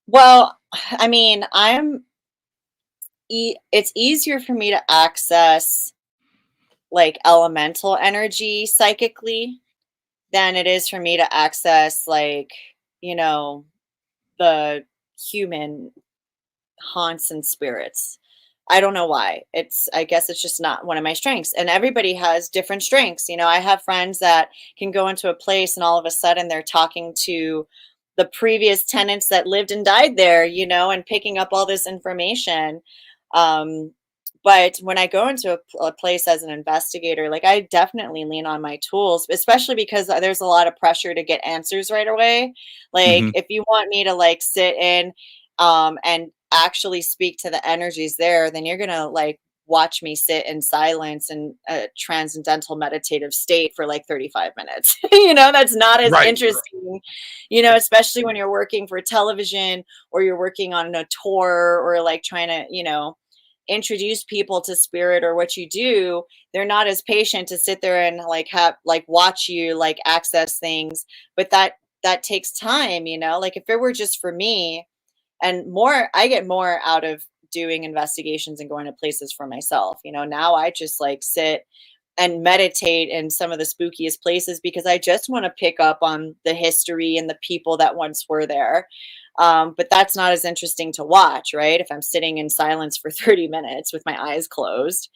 Speaker 6: Well, I mean, it's easier for me to access like elemental energy psychically than it is for me to access like, you know, the human haunts and spirits. I don't know why. I guess it's just not one of my strengths. And everybody has different strengths. You know, I have friends that can go into a place and all of a sudden they're talking to the previous tenants that lived and died there, you know, and picking up all this information. Um, but when I go into a place as an investigator, like I definitely lean on my tools, especially because there's a lot of pressure to get answers right away. Like
Speaker 5: Hmm.
Speaker 6: if you want me to like sit in and actually speak to the energies there, then you're gonna like watch me sit in silence in a transcendental meditative state for like 35 minutes. You know, that's not as
Speaker 5: Right.
Speaker 6: interesting, you know, especially when you're working for television or you're working on a tour or like trying to, you know, introduce people to spirit or what you do, they're not as patient to sit there and like have like watch you like access things. But that takes time, you know. Like if it were just for me, and more, I get more out of doing investigations and going to places for myself. You know, now I just like sit and meditate in some of the spookiest places because I just want to pick up on the history and the people that once were there. But that's not as interesting to watch, right? If I'm sitting in silence for 30 minutes with my eyes closed.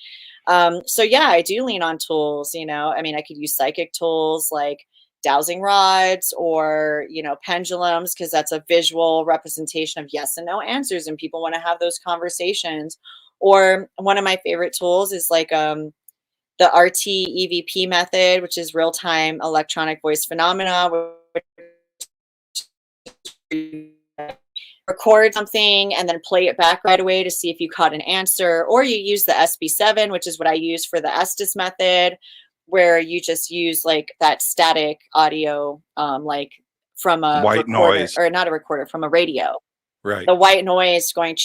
Speaker 6: So yeah, I do lean on tools, you know. I mean, I could use psychic tools like dowsing rods or, you know, pendulums, because that's a visual representation of yes and no answers and people want to have those conversations. Or one of my favorite tools is like the RT EVP method, which is real-time electronic voice phenomena, record something and then play it back right away to see if you caught an answer. Or you use the SB7, which is what I use for the Estus method, where you just use like that static audio, like from a
Speaker 5: White
Speaker 6: recorder,
Speaker 5: noise.
Speaker 6: or not a recorder, from a radio.
Speaker 5: Right.
Speaker 6: The white noise going,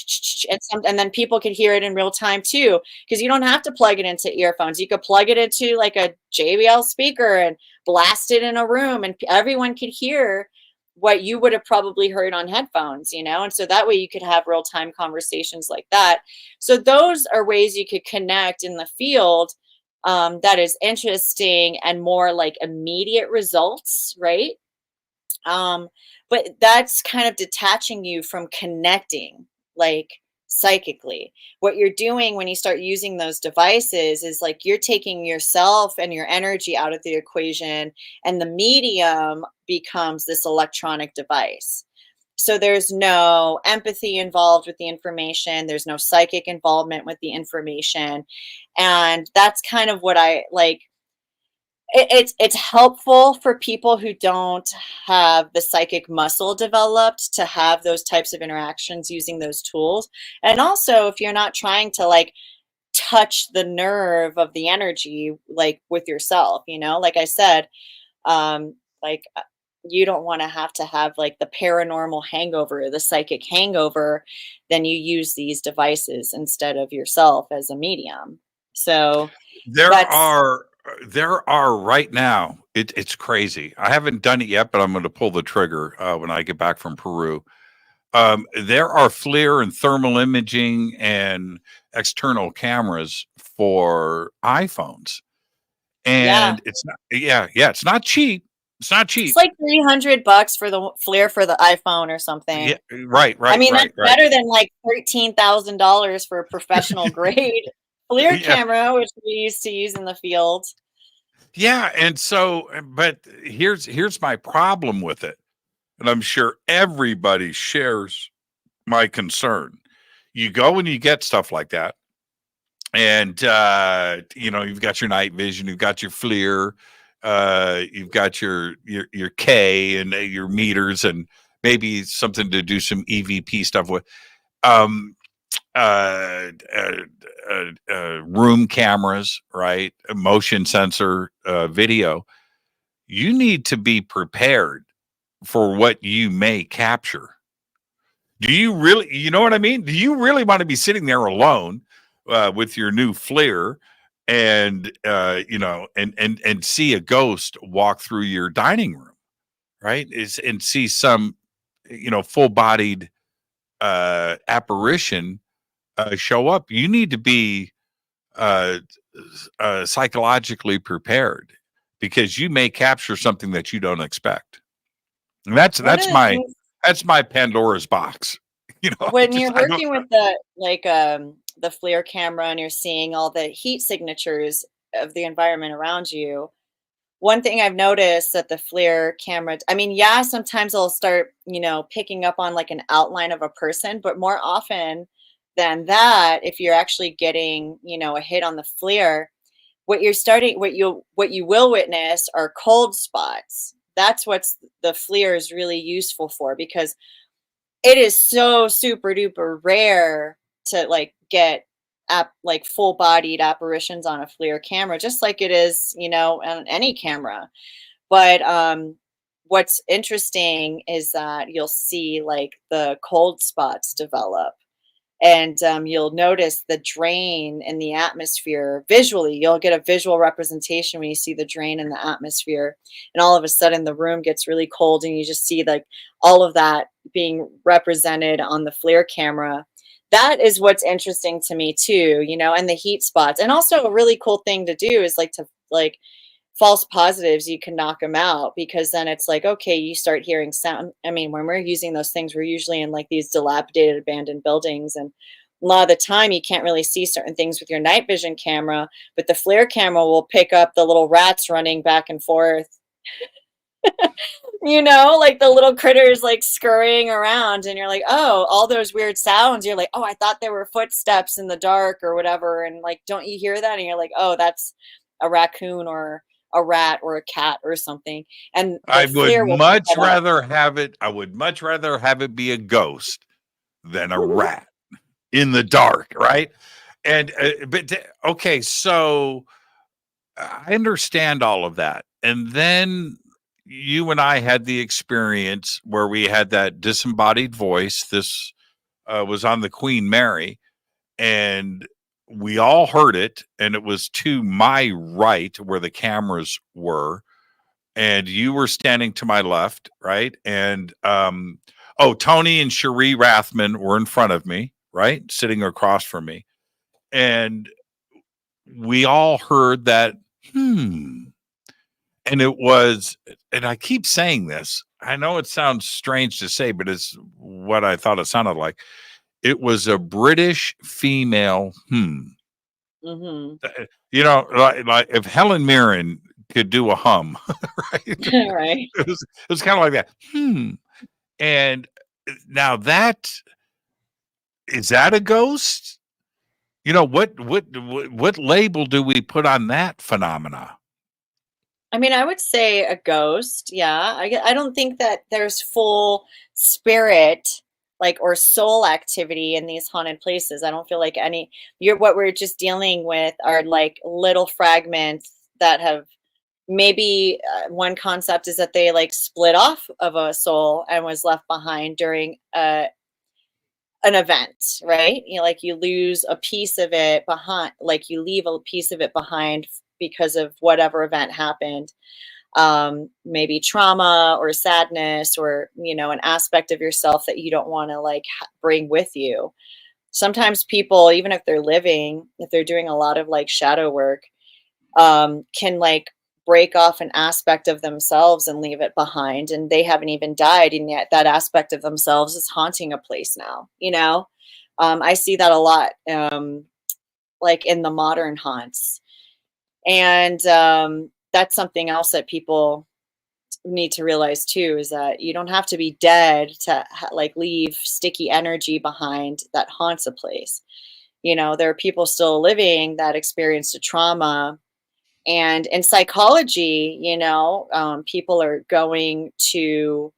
Speaker 6: and then people could hear it in real time too, because you don't have to plug it into earphones. You could plug it into like a JBL speaker and blast it in a room, and everyone could hear what you would have probably heard on headphones, you know? And so that way you could have real time conversations like that. So those are ways you could connect in the field, that is interesting and more like immediate results, right? But that's kind of detaching you from connecting like psychically. What you're doing when you start using those devices is like you're taking yourself and your energy out of the equation, and the medium becomes this electronic device. So there's no empathy involved with the information. There's no psychic involvement with the information. And that's kind of what I like. It's helpful for people who don't have the psychic muscle developed to have those types of interactions using those tools. And also, if you're not trying to like touch the nerve of the energy, like with yourself, you know, like I said, like you don't want to have like the paranormal hangover, the psychic hangover, then you use these devices instead of yourself as a medium. So
Speaker 5: there are right now, it's crazy. I haven't done it yet, but I'm going to pull the trigger when I get back from Peru. There are FLIR and thermal imaging and external cameras for iPhones, and it's not, it's not cheap. It's not cheap.
Speaker 6: It's like $300 for the FLIR for the iPhone or something.
Speaker 5: Yeah, right.
Speaker 6: I mean,
Speaker 5: that's
Speaker 6: better than like $13,000 for a professional grade FLIR camera, which we used to use in the field.
Speaker 5: Yeah, and so, but here's my problem with it, and I'm sure everybody shares my concern. You go and you get stuff like that, and you know, you've got your night vision, you've got your FLIR, you've got your K and your meters, and maybe something to do some EVP stuff with. Room cameras, right? Motion sensor, video. You need to be prepared for what you may capture. Do you really, you know what I mean? Do you really want to be sitting there alone with your new FLIR and you know, and see a ghost walk through your dining room, right? And see some, you know, full-bodied apparition show up? You need to be psychologically prepared, because you may capture something that you don't expect. And that's my Pandora's box. You know,
Speaker 6: when you're working with the like the FLIR camera and you're seeing all the heat signatures of the environment around you, one thing I've noticed that the FLIR camera, I mean, yeah, sometimes it'll start, you know, picking up on like an outline of a person, but more often than that, if you're actually getting, you know, a hit on the FLIR, what you will witness are cold spots. That's what's the FLIR is really useful for, because it is so super duper rare to like get like full bodied apparitions on a FLIR camera, just like it is, you know, on any camera. But what's interesting is that you'll see like the cold spots develop. And you'll notice the drain in the atmosphere visually. You'll get a visual representation when you see the drain in the atmosphere, and all of a sudden the room gets really cold, and you just see like all of that being represented on the FLIR camera. That is what's interesting to me too, you know, and the heat spots. And also a really cool thing to do is like to like false positives, you can knock them out, because then it's like, okay, you start hearing sound. I mean, when we're using those things, we're usually in like these dilapidated abandoned buildings, and a lot of the time you can't really see certain things with your night vision camera, but the FLIR camera will pick up the little rats running back and forth. You know, like the little critters like scurrying around, and you're like, oh, all those weird sounds. You're like, oh, I thought there were footsteps in the dark or whatever, and like, don't you hear that? And you're like, oh, that's a raccoon or a rat or a cat or something. And
Speaker 5: I would much rather have it. I would much rather have it be a ghost than a rat in the dark, right? And okay, so I understand all of that, and then you and I had the experience where we had that disembodied voice. This was on the Queen Mary, and we all heard it, and it was to my right where the cameras were, and you were standing to my left, right? And Tony and Cherie Rathman were in front of me, right, sitting across from me, and we all heard that and it was, and I keep saying this, I know it sounds strange to say, but it's what I thought it sounded like. It was a British female
Speaker 6: Mm-hmm.
Speaker 5: You know, like if Helen Mirren could do a hum, right?
Speaker 6: Right.
Speaker 5: It was kind of like that. And now that is that a ghost? You know, what label do we put on that phenomena?
Speaker 6: I mean, I would say a ghost. Yeah. I don't think that there's full spirit like or soul activity in these haunted places. I don't feel like what we're just dealing with are like little fragments that have maybe one concept is that they like split off of a soul and was left behind during an event, right? You know, like you lose a piece of it behind, like you leave a piece of it behind because of whatever event happened. Maybe trauma or sadness, or, you know, an aspect of yourself that you don't want to like bring with you. Sometimes people, even if they're living, if they're doing a lot of like shadow work, can like break off an aspect of themselves and leave it behind, and they haven't even died, and yet that aspect of themselves is haunting a place now, you know. I see that a lot, like in the modern haunts. And that's something else that people need to realize too, is that you don't have to be dead to like leave sticky energy behind that haunts a place. You know, there are people still living that experienced a trauma. And in psychology, you know, people are going to,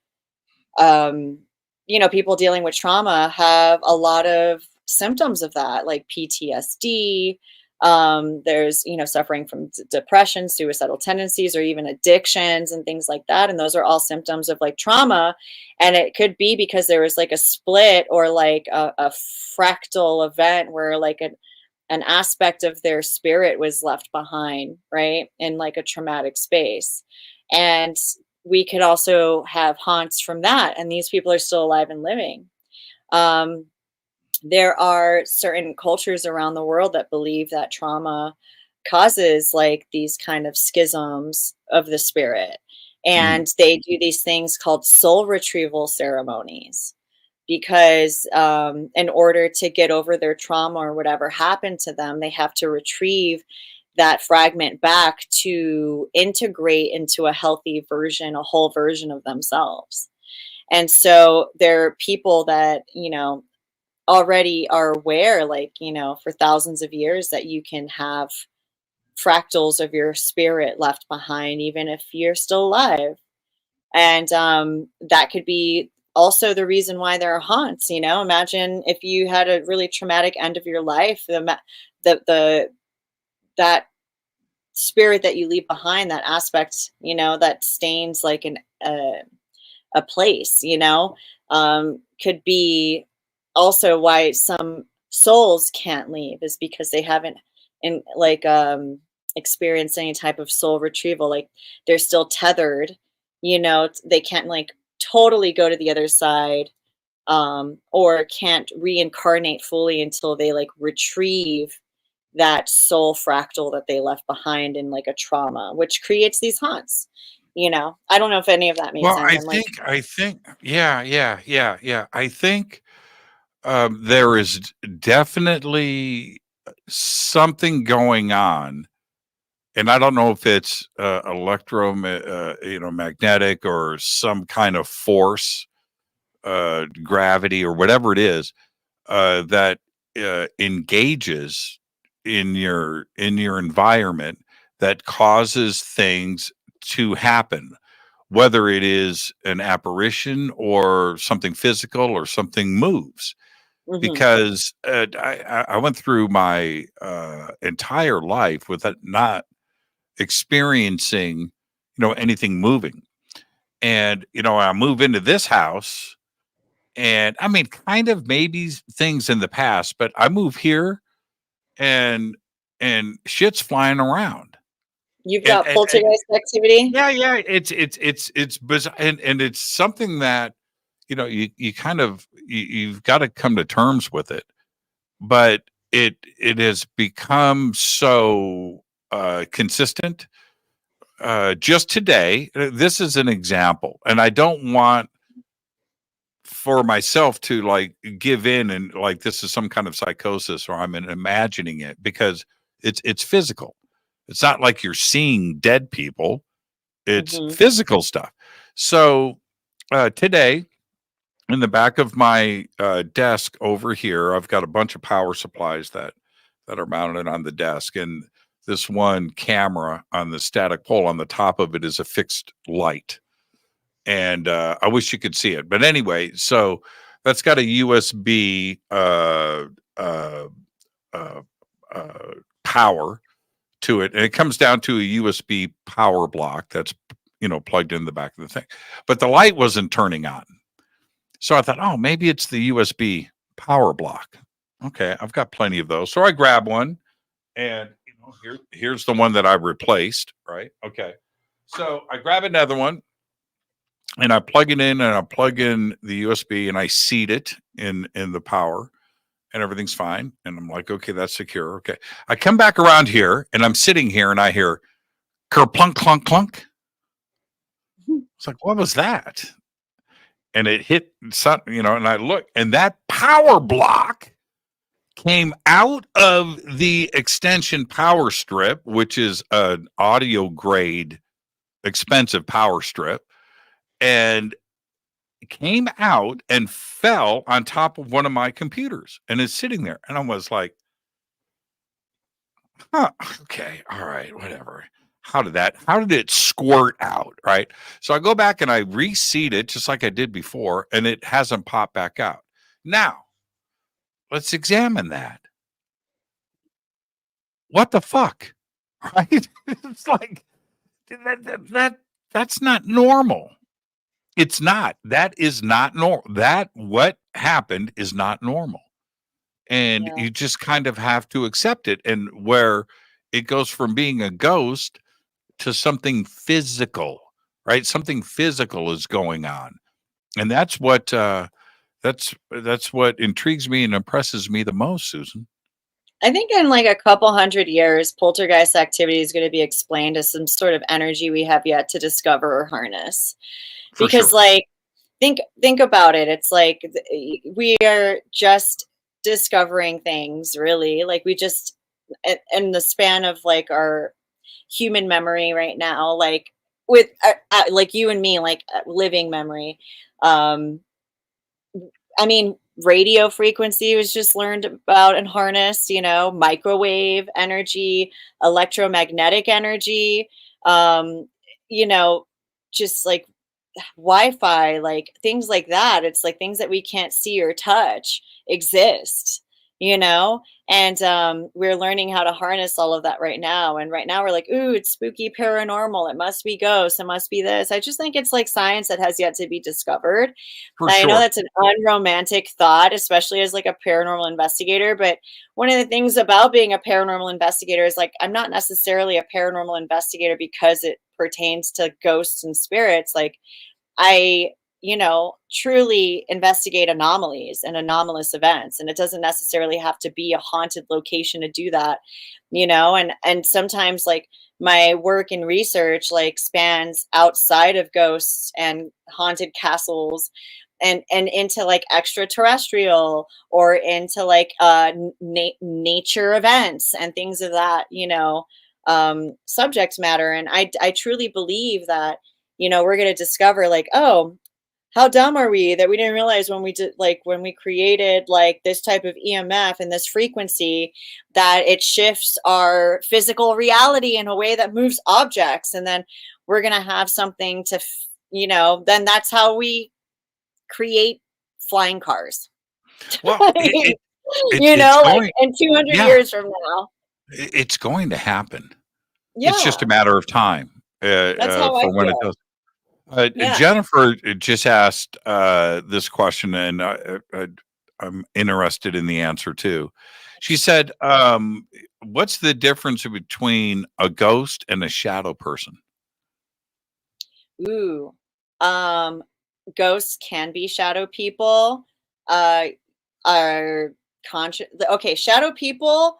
Speaker 6: you know, people dealing with trauma have a lot of symptoms of that, like PTSD. There's, you know, suffering from depression, suicidal tendencies, or even addictions and things like that. And those are all symptoms of like trauma. And it could be because there was like a split or like a fractal event where like an aspect of their spirit was left behind, right, in like a traumatic space. And we could also have haunts from that, and these people are still alive and living. There are certain cultures around the world that believe that trauma causes like these kind of schisms of the spirit, and they do these things called soul retrieval ceremonies, because in order to get over their trauma or whatever happened to them, they have to retrieve that fragment back to integrate into a healthy version, a whole version of themselves. And so there are people that, you know, already are aware, like, you know, for thousands of years, that you can have fractals of your spirit left behind, even if you're still alive. And that could be also the reason why there are haunts. You know, imagine if you had a really traumatic end of your life, that spirit that you leave behind, that aspect, you know, that stains like a place, you know, could be also why some souls can't leave is because they haven't experienced any type of soul retrieval. Like they're still tethered, they can't like totally go to the other side, or can't reincarnate fully until they like retrieve that soul fractal that they left behind in like a trauma, which creates these haunts. I don't know if any of that made
Speaker 5: Well,
Speaker 6: sense.
Speaker 5: I think, yeah. I think there is definitely something going on, and I don't know if it's magnetic or some kind of force, gravity or whatever it is, that engages in your environment that causes things to happen, whether it is an apparition or something physical or something moves. Because I went through my entire life with not experiencing, anything moving. And, I move into this house, and I mean, kind of maybe things in the past, but I move here and shit's flying around.
Speaker 6: You've got poltergeist activity.
Speaker 5: Yeah. It's bizarre. And it's something that, you kind of, you've got to come to terms with it, but it has become so consistent. Just today, this is an example, and I don't want for myself to like give in and like this is some kind of psychosis or I'm imagining it, because it's physical. It's not like you're seeing dead people. It's physical stuff. So today, in the back of my desk over here, I've got a bunch of power supplies that are mounted on the desk, and this one camera on the static pole on the top of it is a fixed light. And I wish you could see it, but anyway, so that's got a USB power to it, and it comes down to a USB power block that's plugged in the back of the thing, but the light wasn't turning on. So I thought, oh, maybe it's the USB power block. Okay, I've got plenty of those. So I grab one, and here's the one that I replaced, right? Okay. So I grab another one, and I plug it in, and I plug in the USB, and I seat it in the power, and everything's fine. And I'm like, okay, that's secure. Okay. I come back around here, and I'm sitting here, and I hear kerplunk, clunk, clunk. It's like, what was that? And it hit something, and I look, and that power block came out of the extension power strip, which is an audio grade expensive power strip, and came out and fell on top of one of my computers, and it's sitting there. And I was like, huh, okay, all right, whatever. How did it squirt out? Right. So I go back and I reseat it just like I did before, and it hasn't popped back out. Now, let's examine that. What the fuck? Right? It's like that's not normal. It's not. That is not normal. What happened is not normal. And you just kind of have to accept it. And where it goes from being a ghost to something physical, right? Something physical is going on. And that's what intrigues me and impresses me the most, Susan.
Speaker 6: I think in like a couple hundred years, poltergeist activity is going to be explained as some sort of energy we have yet to discover or harness. Because like, think about it. It's like we are just discovering things, really. Like we just, in the span of like our human memory right now, like with like you and me, like living memory. I mean, radio frequency was just learned about and harnessed, microwave energy, electromagnetic energy, just like Wi-Fi, like things like that. It's like things that we can't see or touch exist, And we're learning how to harness all of that right now. And right now we're like, ooh, it's spooky paranormal. It must be ghosts. It must be this. I just think it's like science that has yet to be discovered.
Speaker 5: For
Speaker 6: I know
Speaker 5: sure.
Speaker 6: that's an unromantic thought, especially as like a paranormal investigator. But one of the things about being a paranormal investigator is like, I'm not necessarily a paranormal investigator because it pertains to ghosts and spirits. Like, I, truly investigate anomalies and anomalous events. And it doesn't necessarily have to be a haunted location to do that, and sometimes like my work and research like spans outside of ghosts and haunted castles and into like extraterrestrial or into like nature events and things of that, subject matter. And I truly believe that we're going to discover like, oh, how dumb are we that we didn't realize when we did like when we created like this type of EMF and this frequency that it shifts our physical reality in a way that moves objects. And then we're going to have something to, then that's how we create flying cars.
Speaker 5: Well,
Speaker 6: like in 200 years from now.
Speaker 5: It's going to happen.
Speaker 6: Yeah.
Speaker 5: It's just a matter of time.
Speaker 6: That's how I
Speaker 5: for when it
Speaker 6: feel.
Speaker 5: does.
Speaker 6: Yeah.
Speaker 5: Jennifer just asked this question, and I'm interested in the answer too. She said, what's the difference between a ghost and a shadow person?
Speaker 6: Ooh. Ghosts can be shadow people. Are conscious. Okay, shadow people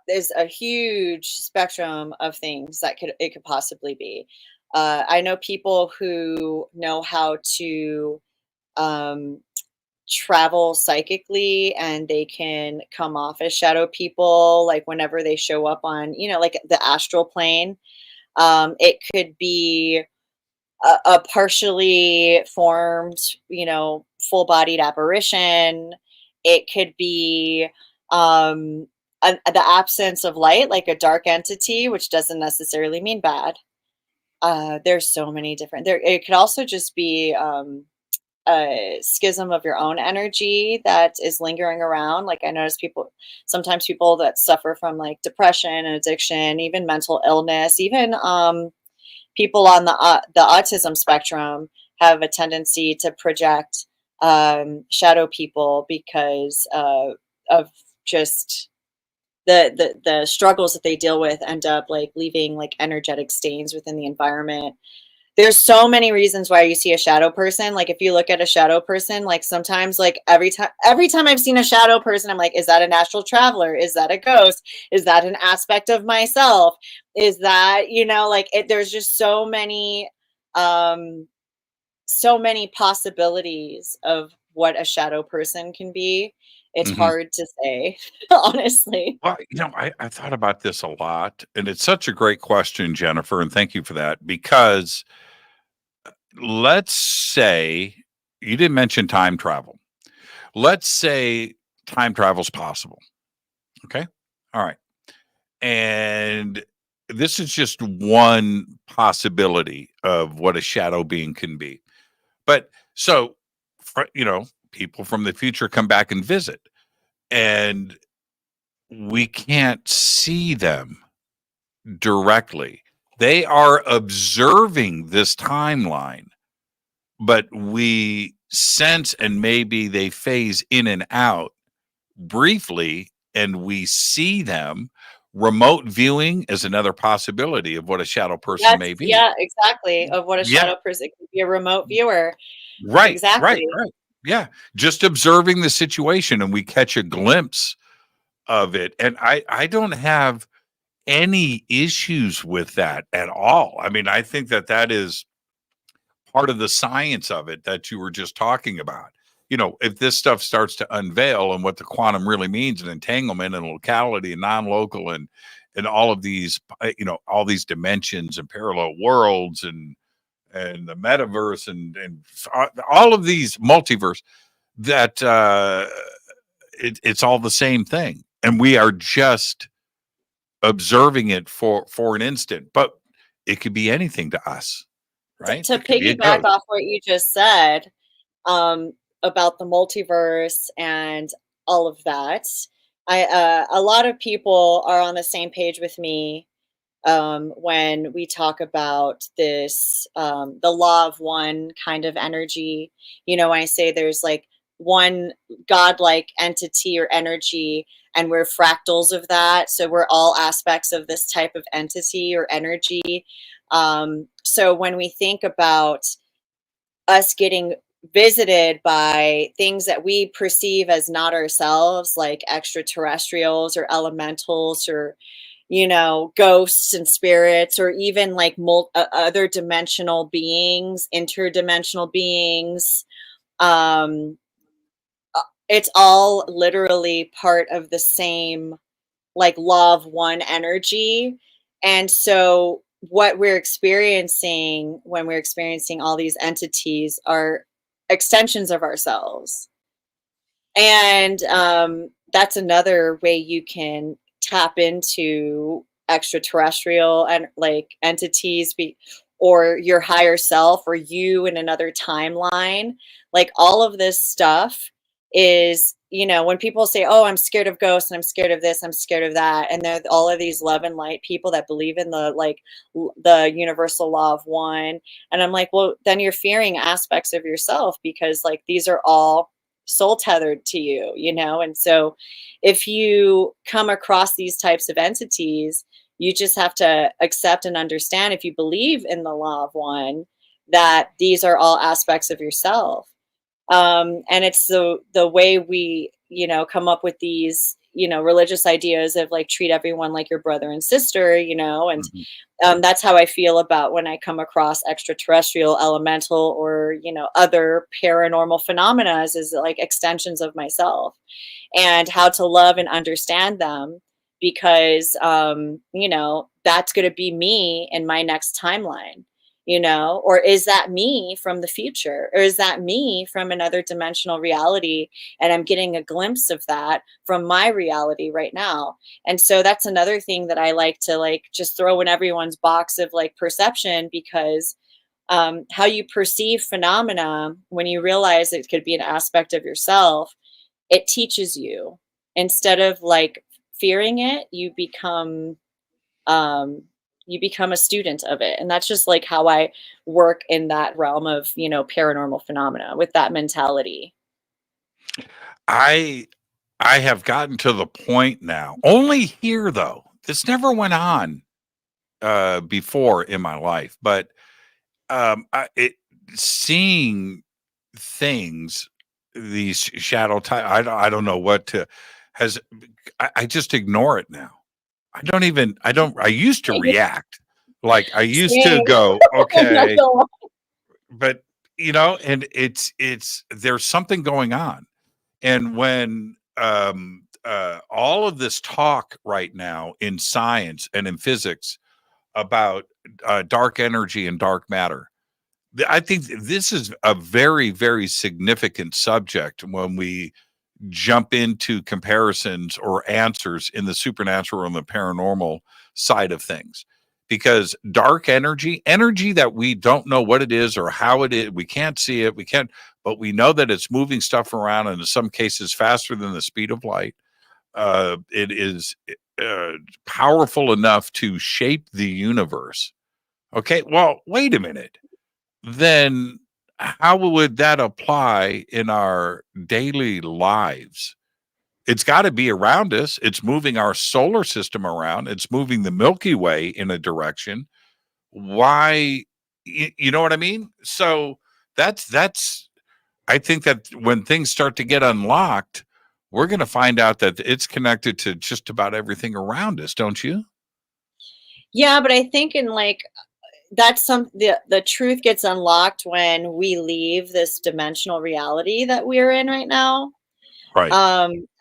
Speaker 6: is a huge spectrum of things that it could possibly be. I know people who know how to travel psychically, and they can come off as shadow people, like whenever they show up on, like the astral plane. It could be a partially formed, full-bodied apparition. It could be the absence of light, like a dark entity, which doesn't necessarily mean bad. There's so many different. It could also just be a schism of your own energy that is lingering around. Like I notice sometimes people that suffer from like depression and addiction, even mental illness, even people on the autism spectrum have a tendency to project shadow people because of just the struggles that they deal with end up like leaving like energetic stains within the environment. There's so many reasons why you see a shadow person. Like if you look at a shadow person, like sometimes like every time I've seen a shadow person, I'm like, is that an astral traveler? Is that a ghost? Is that an aspect of myself? Is that, there's just so many possibilities of what a shadow person can be. It's hard to say, honestly.
Speaker 5: Well, I thought about this a lot, and it's such a great question, Jennifer, and thank you for that, because let's say you didn't mention time travel. Let's say time travel is possible. Okay. All right. And this is just one possibility of what a shadow being can be. But so, people from the future come back and visit, and we can't see them directly. They are observing this timeline, but we sense, and maybe they phase in and out briefly, and we see them. Remote viewing is another possibility of what a shadow person may be.
Speaker 6: Yeah, exactly. Of what a shadow person could be, a remote viewer.
Speaker 5: Right.
Speaker 6: Exactly.
Speaker 5: Right. Yeah. Just observing the situation, and we catch a glimpse of it. And I don't have any issues with that at all. I mean, I think that is part of the science of it that you were just talking about. If this stuff starts to unveil and what the quantum really means, and entanglement and locality and non-local and all of these, all these dimensions and parallel worlds and the metaverse and all of these multiverse, that it's all the same thing. And we are just observing it for an instant, but it could be anything to us, right?
Speaker 6: To piggyback off what you just said about the multiverse and all of that, A lot of people are on the same page with me when we talk about this, the law of one kind of energy. You know, I say there's like one godlike entity or energy, and we're fractals of that. So we're all aspects of this type of entity or energy. So when we think about us getting visited by things that we perceive as not ourselves, like extraterrestrials or elementals or, you know, ghosts and spirits, or even like other dimensional beings, interdimensional beings. Um, it's all literally part of the same, like, law of one energy. And so what we're experiencing when we're experiencing all these entities are extensions of ourselves. And that's another way you can tap into extraterrestrial and like entities, or your higher self, or you in another timeline. Like all of this stuff is, you know, when people say, oh, I'm scared of ghosts and I'm scared of this, I'm scared of that, and they're all of these love and light people that believe in the like the universal law of one. And I'm like, well, then you're fearing aspects of yourself, because like these are all soul tethered to you, you know. And so if you come across these types of entities, you just have to accept and understand, if you believe in the law of one, that these are all aspects of yourself. And it's the way we, you know, come up with these, you know, religious ideas of like treat everyone like your brother and sister, you know. And that's how I feel about when I come across extraterrestrial, elemental, or, you know, other paranormal phenomena, is like extensions of myself, and how to love and understand them, because you know, that's going to be me in my next timeline, you know. Or is that me from the future, or is that me from another dimensional reality, and I'm getting a glimpse of that from my reality right now. And so that's another thing that I like to like just throw in everyone's box of like perception, because how you perceive phenomena, when you realize it could be an aspect of yourself, it teaches you. Instead of like fearing it, um you become a student of it. And that's just like how I work in that realm of, you know, paranormal phenomena, with that mentality.
Speaker 5: I I have gotten to the point now, only here though. This never went on before in my life, but seeing things, these shadow type, I don't know what to has I just ignore it now. I used to react. Like I used to
Speaker 6: Same.
Speaker 5: go,
Speaker 6: I'm not
Speaker 5: okay,
Speaker 6: gonna lie.
Speaker 5: but you know, and it's there's something going on. And when all of this talk right now in science and in physics about dark energy and dark matter, I think this is a very, very significant subject when we jump into comparisons or answers in the supernatural and the paranormal side of things. Because dark energy, energy that we don't know what it is or how it is, we can't see it, but we know that it's moving stuff around, and in some cases faster than the speed of light. It is powerful enough to shape the universe. Okay, well, wait a minute. Then how would that apply in our daily lives? It's got to be around us. It's moving our solar system around. It's moving the Milky Way in a direction. Why? You know what I mean? So that's. I think that when things start to get unlocked, we're going to find out that it's connected to just about everything around us, don't you?
Speaker 6: Yeah, but I think in like that's the truth gets unlocked when we leave this dimensional reality that we're in right now,
Speaker 5: Right.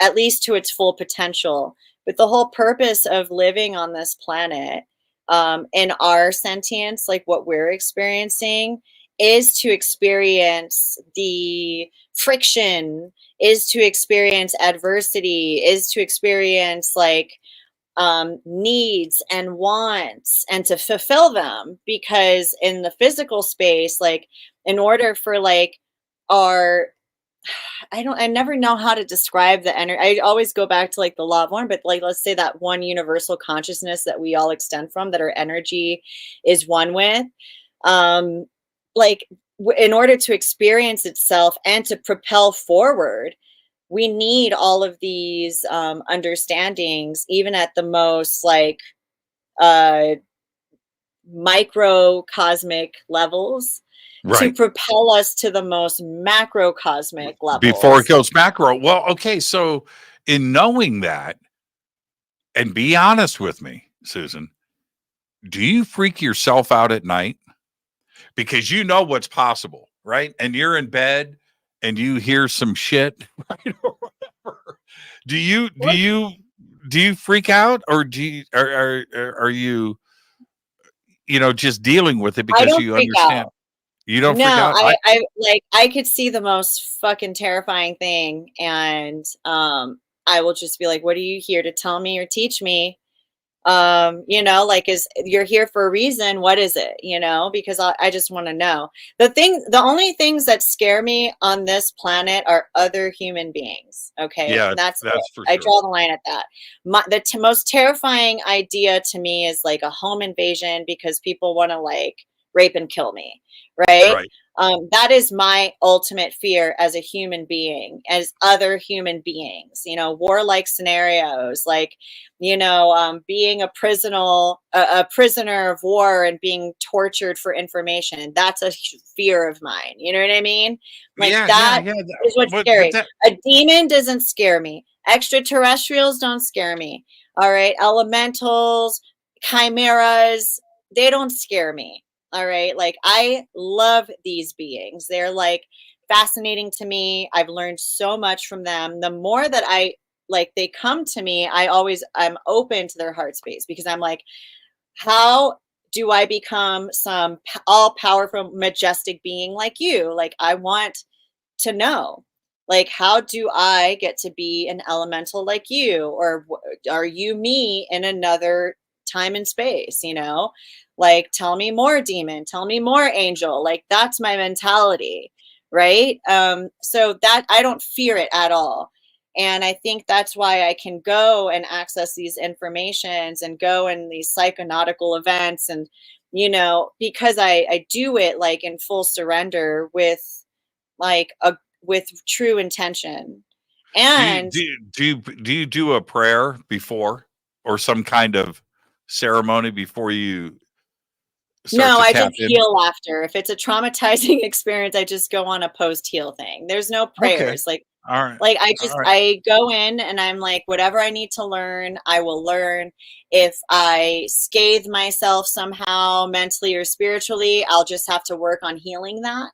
Speaker 6: at least to its full potential. But the whole purpose of living on this planet, in our sentience, like what we're experiencing, is to experience the friction, is to experience adversity, is to experience like needs and wants, and to fulfill them. Because in the physical space, like in order for like our I never know how to describe the energy. I always go back to like the law of one, but like, let's say that one universal consciousness that we all extend from, that our energy is one with. Like in order to experience itself and to propel forward, we need all of these understandings, even at the most like microcosmic levels, to
Speaker 5: Right.
Speaker 6: propel us to the most macrocosmic
Speaker 5: Before it
Speaker 6: levels.
Speaker 5: goes macro. Well, okay. So in knowing that, and be honest with me, Susan, do you freak yourself out at night? Because you know what's possible, right? And you're in bed and you hear some shit, right? Or whatever. Do you freak out, or are you just dealing with it
Speaker 6: I
Speaker 5: because
Speaker 6: don't
Speaker 5: you
Speaker 6: freak
Speaker 5: understand?
Speaker 6: out.
Speaker 5: You don't freak
Speaker 6: No,
Speaker 5: out?
Speaker 6: I like I could see the most fucking terrifying thing, and I will just be like, what are you here to tell me or teach me? Like, is you're here for a reason? What is it? Because I just want to know. The only things that scare me on this planet are other human beings. Okay.
Speaker 5: Yeah,
Speaker 6: And that's it.
Speaker 5: that's for
Speaker 6: I
Speaker 5: sure.
Speaker 6: draw the line at that. The most terrifying idea to me is like a home invasion, because people want to like rape and kill me. Right.
Speaker 5: Right.
Speaker 6: That is my ultimate fear as a human being, as other human beings, warlike scenarios, like, being a prisoner of war and being tortured for information. That's a fear of mine. You know what I mean? Like
Speaker 5: Yeah.
Speaker 6: that is what's
Speaker 5: But
Speaker 6: scary.
Speaker 5: that,
Speaker 6: A demon doesn't scare me. Extraterrestrials don't scare me. All right. Elementals, chimeras, they don't scare me. All right. Like, I love these beings. They're like fascinating to me. I've learned so much from them. The more that they come to me, I'm open to their heart space, because I'm like, how do I become some all powerful, majestic being like you? Like, I want to know, like, how do I get to be an elemental like you? Or are you me in another time and space? Like, tell me more, demon, tell me more, angel. Like, that's my mentality, right? So that I don't fear it at all. And I think that's why I can go and access these informations and go in these psychonautical events, and because I do it like in full surrender, with like with true intention.
Speaker 5: do you
Speaker 6: And
Speaker 5: do you do a prayer before, or some kind of ceremony before you start
Speaker 6: no,
Speaker 5: to
Speaker 6: I
Speaker 5: tap
Speaker 6: just
Speaker 5: in?
Speaker 6: heal after. If it's a traumatizing experience, I just go on a post heal thing. There's no
Speaker 5: Okay.
Speaker 6: prayers. Like,
Speaker 5: All right. All right.
Speaker 6: I go in and I'm like, whatever I need to learn, I will learn. If I scathe myself somehow mentally or spiritually, I'll just have to work on healing that.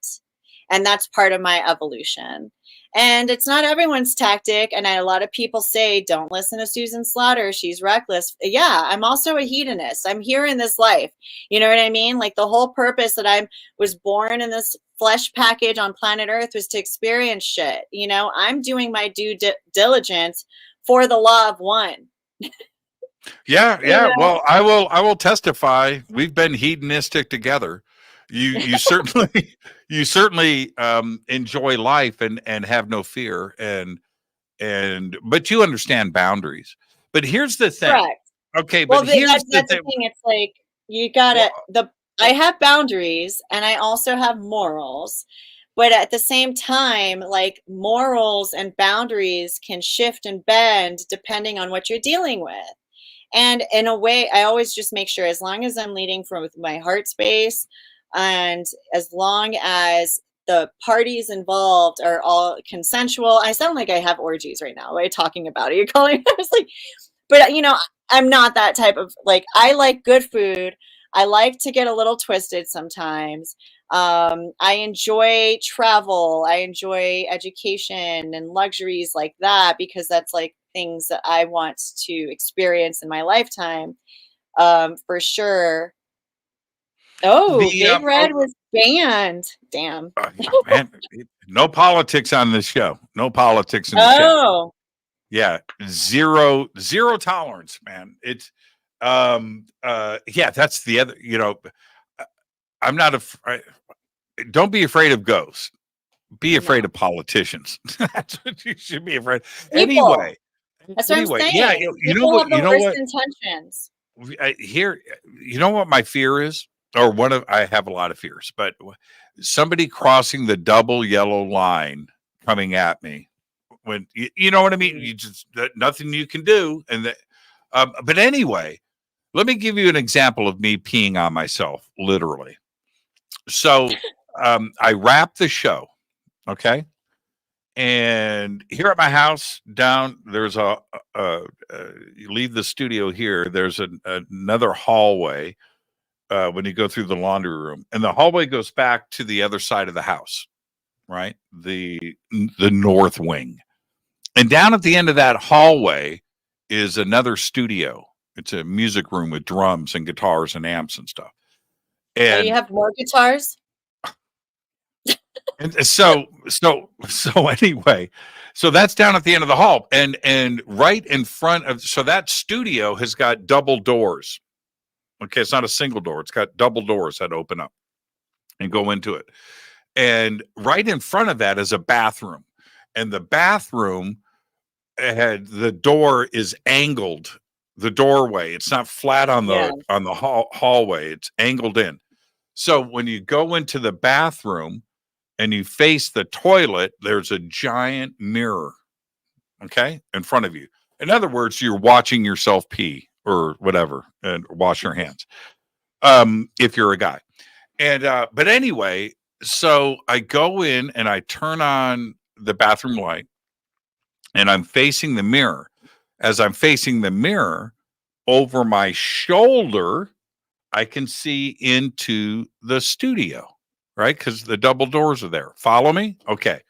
Speaker 6: And that's part of my evolution. And it's not everyone's tactic. And a lot of people say, don't listen to Susan Slaughter, she's reckless. Yeah, I'm also a hedonist. I'm here in this life. You know what I mean? Like, the whole purpose that I was born in this flesh package on planet Earth was to experience shit. I'm doing my due diligence for the law of one.
Speaker 5: Yeah. Well, I will testify. We've been hedonistic together. You certainly you certainly enjoy life and have no fear, but you understand boundaries. But here's the thing.
Speaker 6: Correct.
Speaker 5: Okay,
Speaker 6: Well,
Speaker 5: but here's the
Speaker 6: that's the
Speaker 5: thing.
Speaker 6: thing. It's like, you gotta
Speaker 5: Well,
Speaker 6: I have boundaries, and I also have morals. But at the same time, like, morals and boundaries can shift and bend depending on what you're dealing with. And in a way, I always just make sure, as long as I'm leading from with my heart space, and as long as the parties involved are all consensual. I sound like I have orgies right now, right? Talking about it. You're calling. I was like, but I'm not that type of, like, I like good food. I like to get a little twisted sometimes. I enjoy travel. I enjoy education and luxuries like that, because that's like things that I want to experience in my lifetime. For sure. Oh,
Speaker 5: the
Speaker 6: Big Red was banned. Damn.
Speaker 5: man, no politics on this show. No politics in the chat.
Speaker 6: Oh,
Speaker 5: Yeah, zero tolerance, man. It's yeah, that's the other, I'm not don't be afraid of ghosts. be afraid of politicians. That's what you should be afraid.
Speaker 6: People.
Speaker 5: Anyway,
Speaker 6: That's what I'm saying.
Speaker 5: yeah, you know
Speaker 6: People
Speaker 5: what?
Speaker 6: have the
Speaker 5: You know
Speaker 6: worst
Speaker 5: what?
Speaker 6: intentions.
Speaker 5: Here, you know what my fear is, or I have a lot of fears, but somebody crossing the double yellow line coming at me. When you know what I mean, you just nothing you can do, and but anyway, let me give you an example of me peeing on myself, literally. So I wrap the show, okay, and here at my house down there's you leave the studio here. There's another hallway when you go through the laundry room, and the hallway goes back to the other side of the house, right? The north wing. And down at the end of that hallway is another studio. It's a music room with drums and guitars and amps and stuff. And
Speaker 6: you have more guitars?
Speaker 5: And so anyway, so that's down at the end of the hall, and right in front of, so that studio has got double doors. Okay, it's not a single door; it's got double doors that open up and go into it. And right in front of that is a bathroom, and the bathroom the door is angled. The doorway, it's not flat on the hallway; it's angled in. So when you go into the bathroom and you face the toilet, there's a giant mirror, okay, in front of you. In other words, you're watching yourself pee or whatever and wash your hands, if you're a guy. And but anyway, so I go in and I turn on the bathroom light, and I'm facing the mirror. As I'm facing the mirror, over my shoulder, I can see into the studio. Right? Because the double doors are there. Follow me? Okay.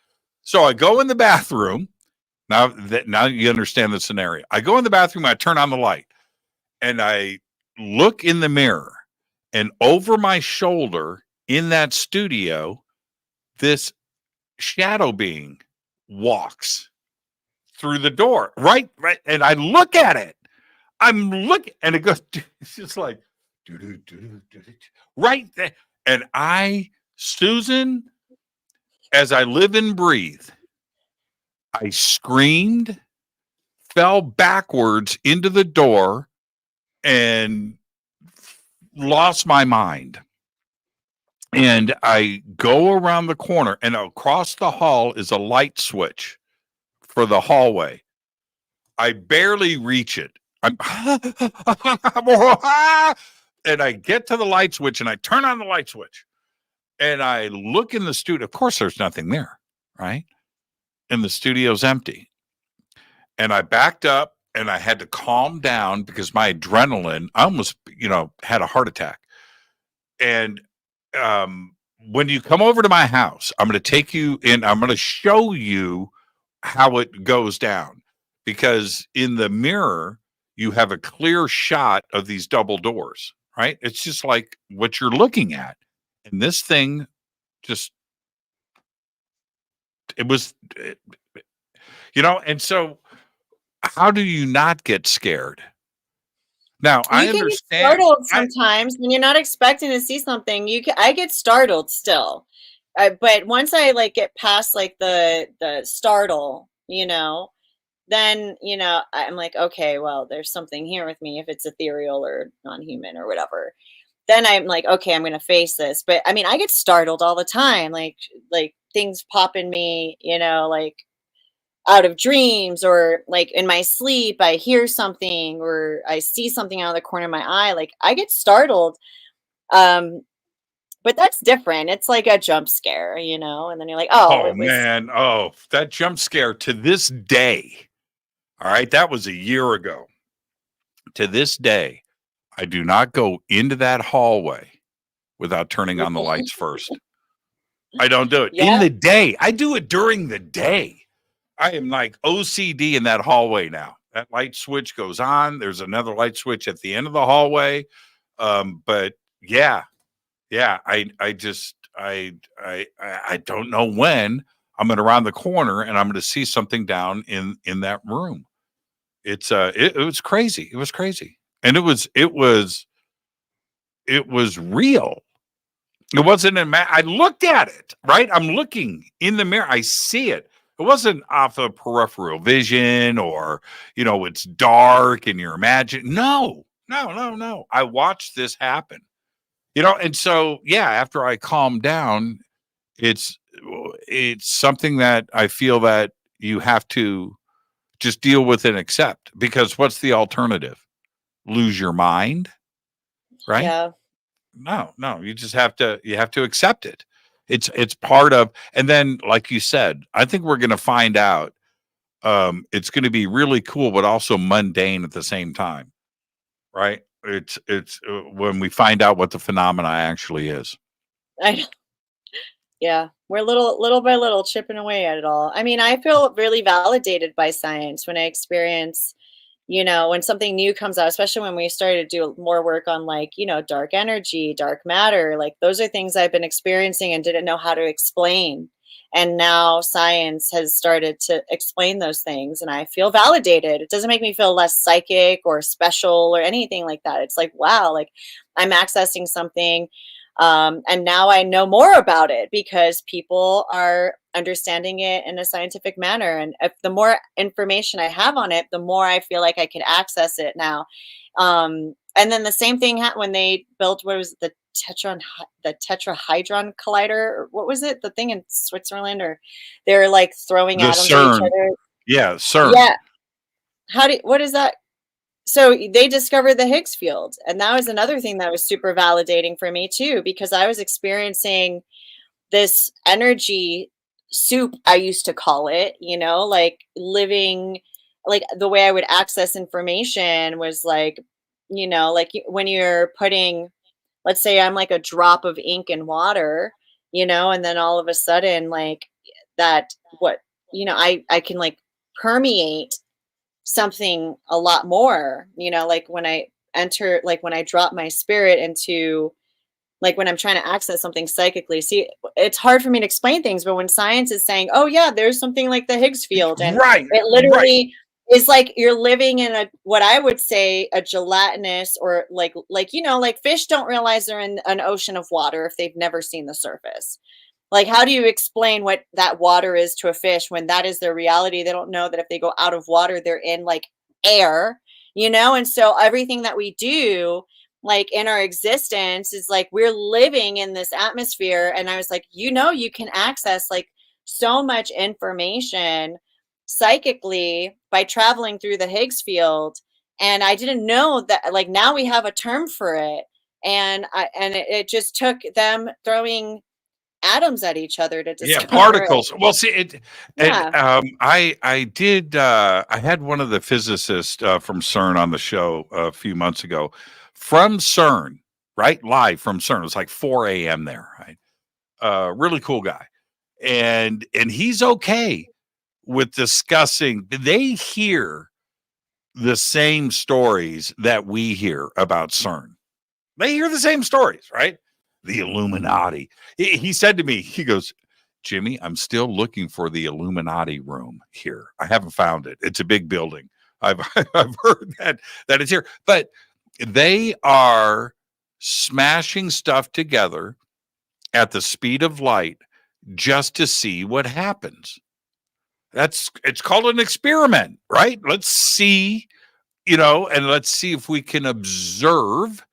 Speaker 5: So I go in the bathroom. Now you understand the scenario. I go in the bathroom, I turn on the light, and I look in the mirror, and over my shoulder in that studio, this shadow being walks through the door. Right. And I look at it. I'm looking, and it goes, it's just like, right there. And Susan, as I live and breathe, I screamed, fell backwards into the door, and lost my mind. And I go around the corner, and across the hall is a light switch for the hallway. I barely reach it. And I get to the light switch, and I turn on the light switch. And I look in the studio. Of course, there's nothing there, right? And the studio's empty. And I backed up, and I had to calm down because my adrenaline, I almost, had a heart attack. And when you come over to my house, I'm going to take you in. I'm going to show you how it goes down, because in the mirror, you have a clear shot of these double doors, right? It's just like what you're looking at. And this thing just, and so how do you not get scared? Now, I understand.
Speaker 6: Get startled sometimes when you're not expecting to see something. I get startled still. But once I get past the startle, then, I'm like, okay, well, there's something here with me if it's ethereal or non-human or whatever. Then I'm like, okay, I'm going to face this. But I mean, I get startled all the time. Like things pop in me, out of dreams, or in my sleep, I hear something or I see something out of the corner of my eye. I get startled. But that's different. It's like a jump scare, and then you're like, oh
Speaker 5: man. Oh, that jump scare to this day. All right. That was a year ago. To this day, I do not go into that hallway without turning on the lights first. I don't do it in the day. I do it during the day. I am like OCD in that hallway now. That light switch goes on. There's another light switch at the end of the hallway. But I don't know when I'm going to round the corner and I'm going to see something down in that room. It was crazy. It was crazy. And it was real. It wasn't I looked at it, right? I'm looking in the mirror. I see it. It wasn't off of peripheral vision or, it's dark and you're imagining. No. I watched this happen, and so, yeah, after I calmed down, it's something that I feel that you have to just deal with and accept, because what's the alternative? Lose your mind, right?
Speaker 6: Yeah.
Speaker 5: No, you just have to accept it. It's part of, and then, like you said, I think we're going to find out. It's going to be really cool, but also mundane at the same time, right? It's when we find out what the phenomena actually is.
Speaker 6: Yeah, we're little by little chipping away at it all. I mean, I feel really validated by science when I experience, when something new comes out, especially when we started to do more work on, like, dark energy, dark matter. Like, those are things I've been experiencing and didn't know how to explain. And now science has started to explain those things, and I feel validated. It doesn't make me feel less psychic or special or anything like that. It's like, wow, like, I'm accessing something. And now I know more about it because people are understanding it in a scientific manner. And if the more information I have on it, the more I feel like I can access it now. And then the same thing when they built, what was it, the tetrahedron collider, or what was it? The thing in Switzerland, or they're like throwing atoms at each other.
Speaker 5: Yeah, CERN.
Speaker 6: Yeah. What is that? So they discovered the Higgs field, and that was another thing that was super validating for me too, because I was experiencing this energy soup, I used to call it, like living, like the way I would access information was like, like when you're putting, let's say I'm like a drop of ink in water, and then all of a sudden, like that, I can like permeate something a lot more, like when I drop my spirit into, like when I'm trying to access something psychically. See, it's hard for me to explain things, but when science is saying, oh yeah, there's something like the Higgs field, and it literally is like you're living in what I would say a gelatinous, or like fish don't realize they're in an ocean of water if they've never seen the surface. Like, how do you explain what that water is to a fish when that is their reality? They don't know that if they go out of water, they're in like air, And so everything that we do, like in our existence, is like we're living in this atmosphere. And I was like, you can access like so much information psychically by traveling through the Higgs field. And I didn't know that, like, now we have a term for it. And it just took them throwing atoms at each other to discover
Speaker 5: particles.
Speaker 6: it.
Speaker 5: Well, see it.
Speaker 6: Yeah.
Speaker 5: And I had one of the physicists from CERN on the show a few months ago, from CERN, right? Live from CERN. It was like 4 a.m. there, right? Really cool guy. And he's okay with discussing. They hear the same stories that we hear about CERN. They hear the same stories, right? The Illuminati. He said to me, he goes, Jimmy, I'm still looking for the Illuminati room here. I haven't found it. It's a big building. I've heard that it's here, but they are smashing stuff together at the speed of light just to see what happens. It's called an experiment, right? Let's see, and let's see if we can observe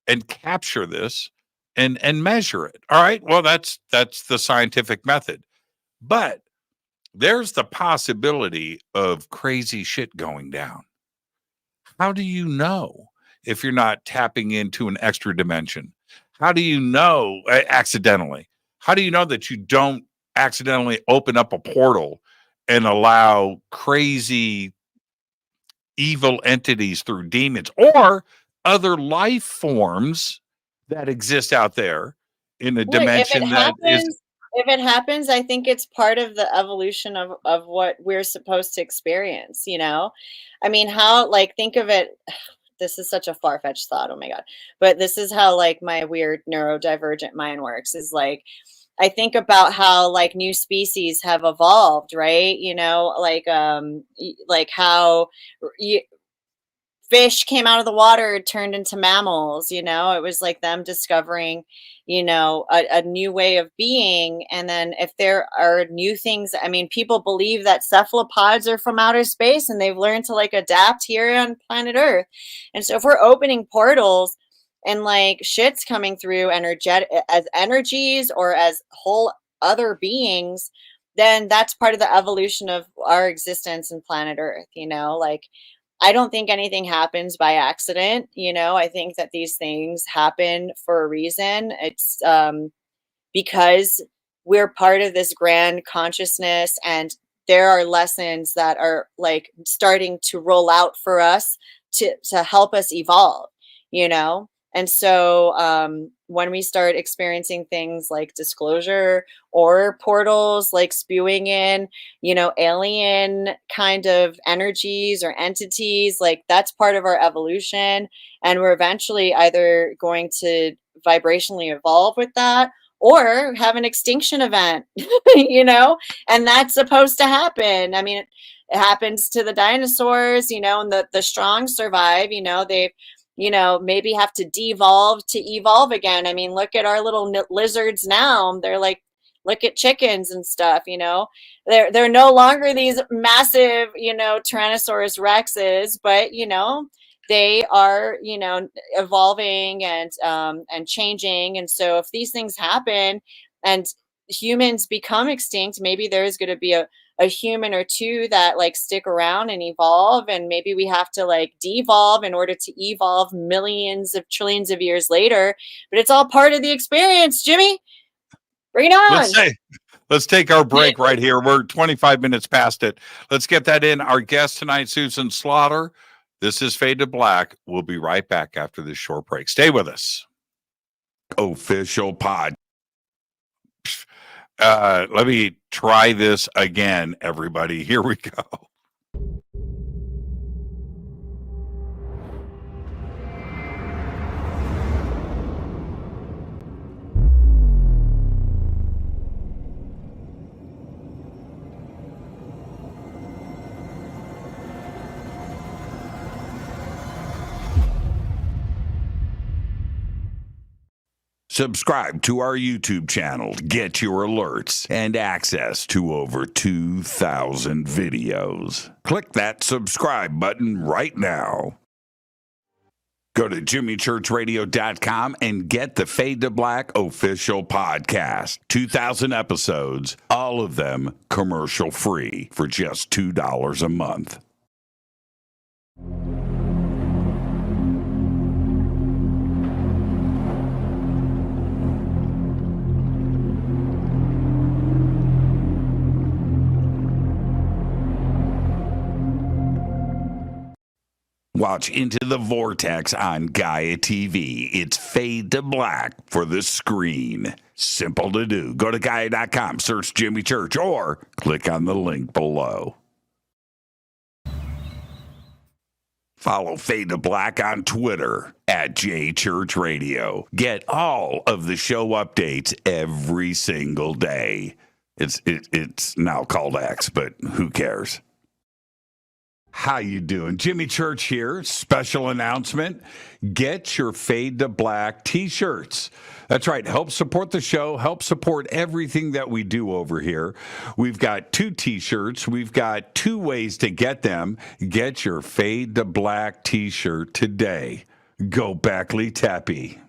Speaker 5: and capture this and measure it. All right. Well, that's the scientific method. But there's the possibility of crazy shit going down. How do you know if you're not tapping into an extra dimension? How do you know accidentally? How do you know that you don't accidentally open up a portal and allow crazy evil entities through demons or other life forms that exist out there in a dimension
Speaker 6: if it happens, I think it's part of the evolution of what we're supposed to experience, I mean, how, like, think of it, this is such a far-fetched thought, oh my god, but this is how, like, my weird neurodivergent mind works, is like I think about how, like, new species have evolved, right? Like how fish came out of the water, turned into mammals. You know, it was like them discovering, you know, a new way of being. And then if there are new things, I mean, people believe that cephalopods are from outer space and they've learned to like adapt here on planet Earth. And so if we're opening portals and like shit's coming through as energies or as whole other beings, then that's part of the evolution of our existence in planet Earth. You know, like, I don't think anything happens by accident. You know, I think that these things happen for a reason. It's because we're part of this grand consciousness, and there are lessons that are like starting to roll out for us to help us evolve, you know? And so when we start experiencing things like disclosure or portals, like spewing in, you know, alien kind of energies or entities, like that's part of our evolution. And we're eventually either going to vibrationally evolve with that or have an extinction event, you know, and that's supposed to happen. I mean, it happens to the dinosaurs, you know, and the strong survive, you know, they've, you know, maybe have to devolve to evolve again. I mean, look at our little lizards now. They're like, look at chickens and stuff, you know, they're no longer these massive, you know, Tyrannosaurus Rexes, but, you know, they are, you know, evolving and changing. And so if these things happen and humans become extinct, maybe there's going to be a human or two that like stick around and evolve, and maybe we have to like devolve in order to evolve millions of trillions of years later. But it's all part of the experience. Jimmy, bring it on.
Speaker 5: Let's take our break right here. We're 25 minutes past it. Let's get that in. Our guest tonight, Susan Slaughter. This is Fade to Black. We'll be right back after this short break. Stay with us. Official pod. Let me try this again, everybody. Here we go. Subscribe to our YouTube channel to get your alerts and access to over 2,000 videos. Click that subscribe button right now. Go to jimmychurchradio.com and get the Fade to Black official podcast. 2,000 episodes, all of them commercial free for just $2 a month. Watch Into the Vortex on Gaia TV. It's Fade to Black for the screen. Simple to do. Go to Gaia.com, search Jimmy Church, or click on the link below. Follow Fade to Black on Twitter at JChurchRadio. Get all of the show updates every single day. It's now called X, but who cares? How you doing? Jimmy Church here. Special announcement. Get your Fade to Black t-shirts. That's right. Help support the show. Help support everything that we do over here. We've got 2 t-shirts. We've got 2 ways to get them. Get your Fade to Black t-shirt today. Go Backley Tappy.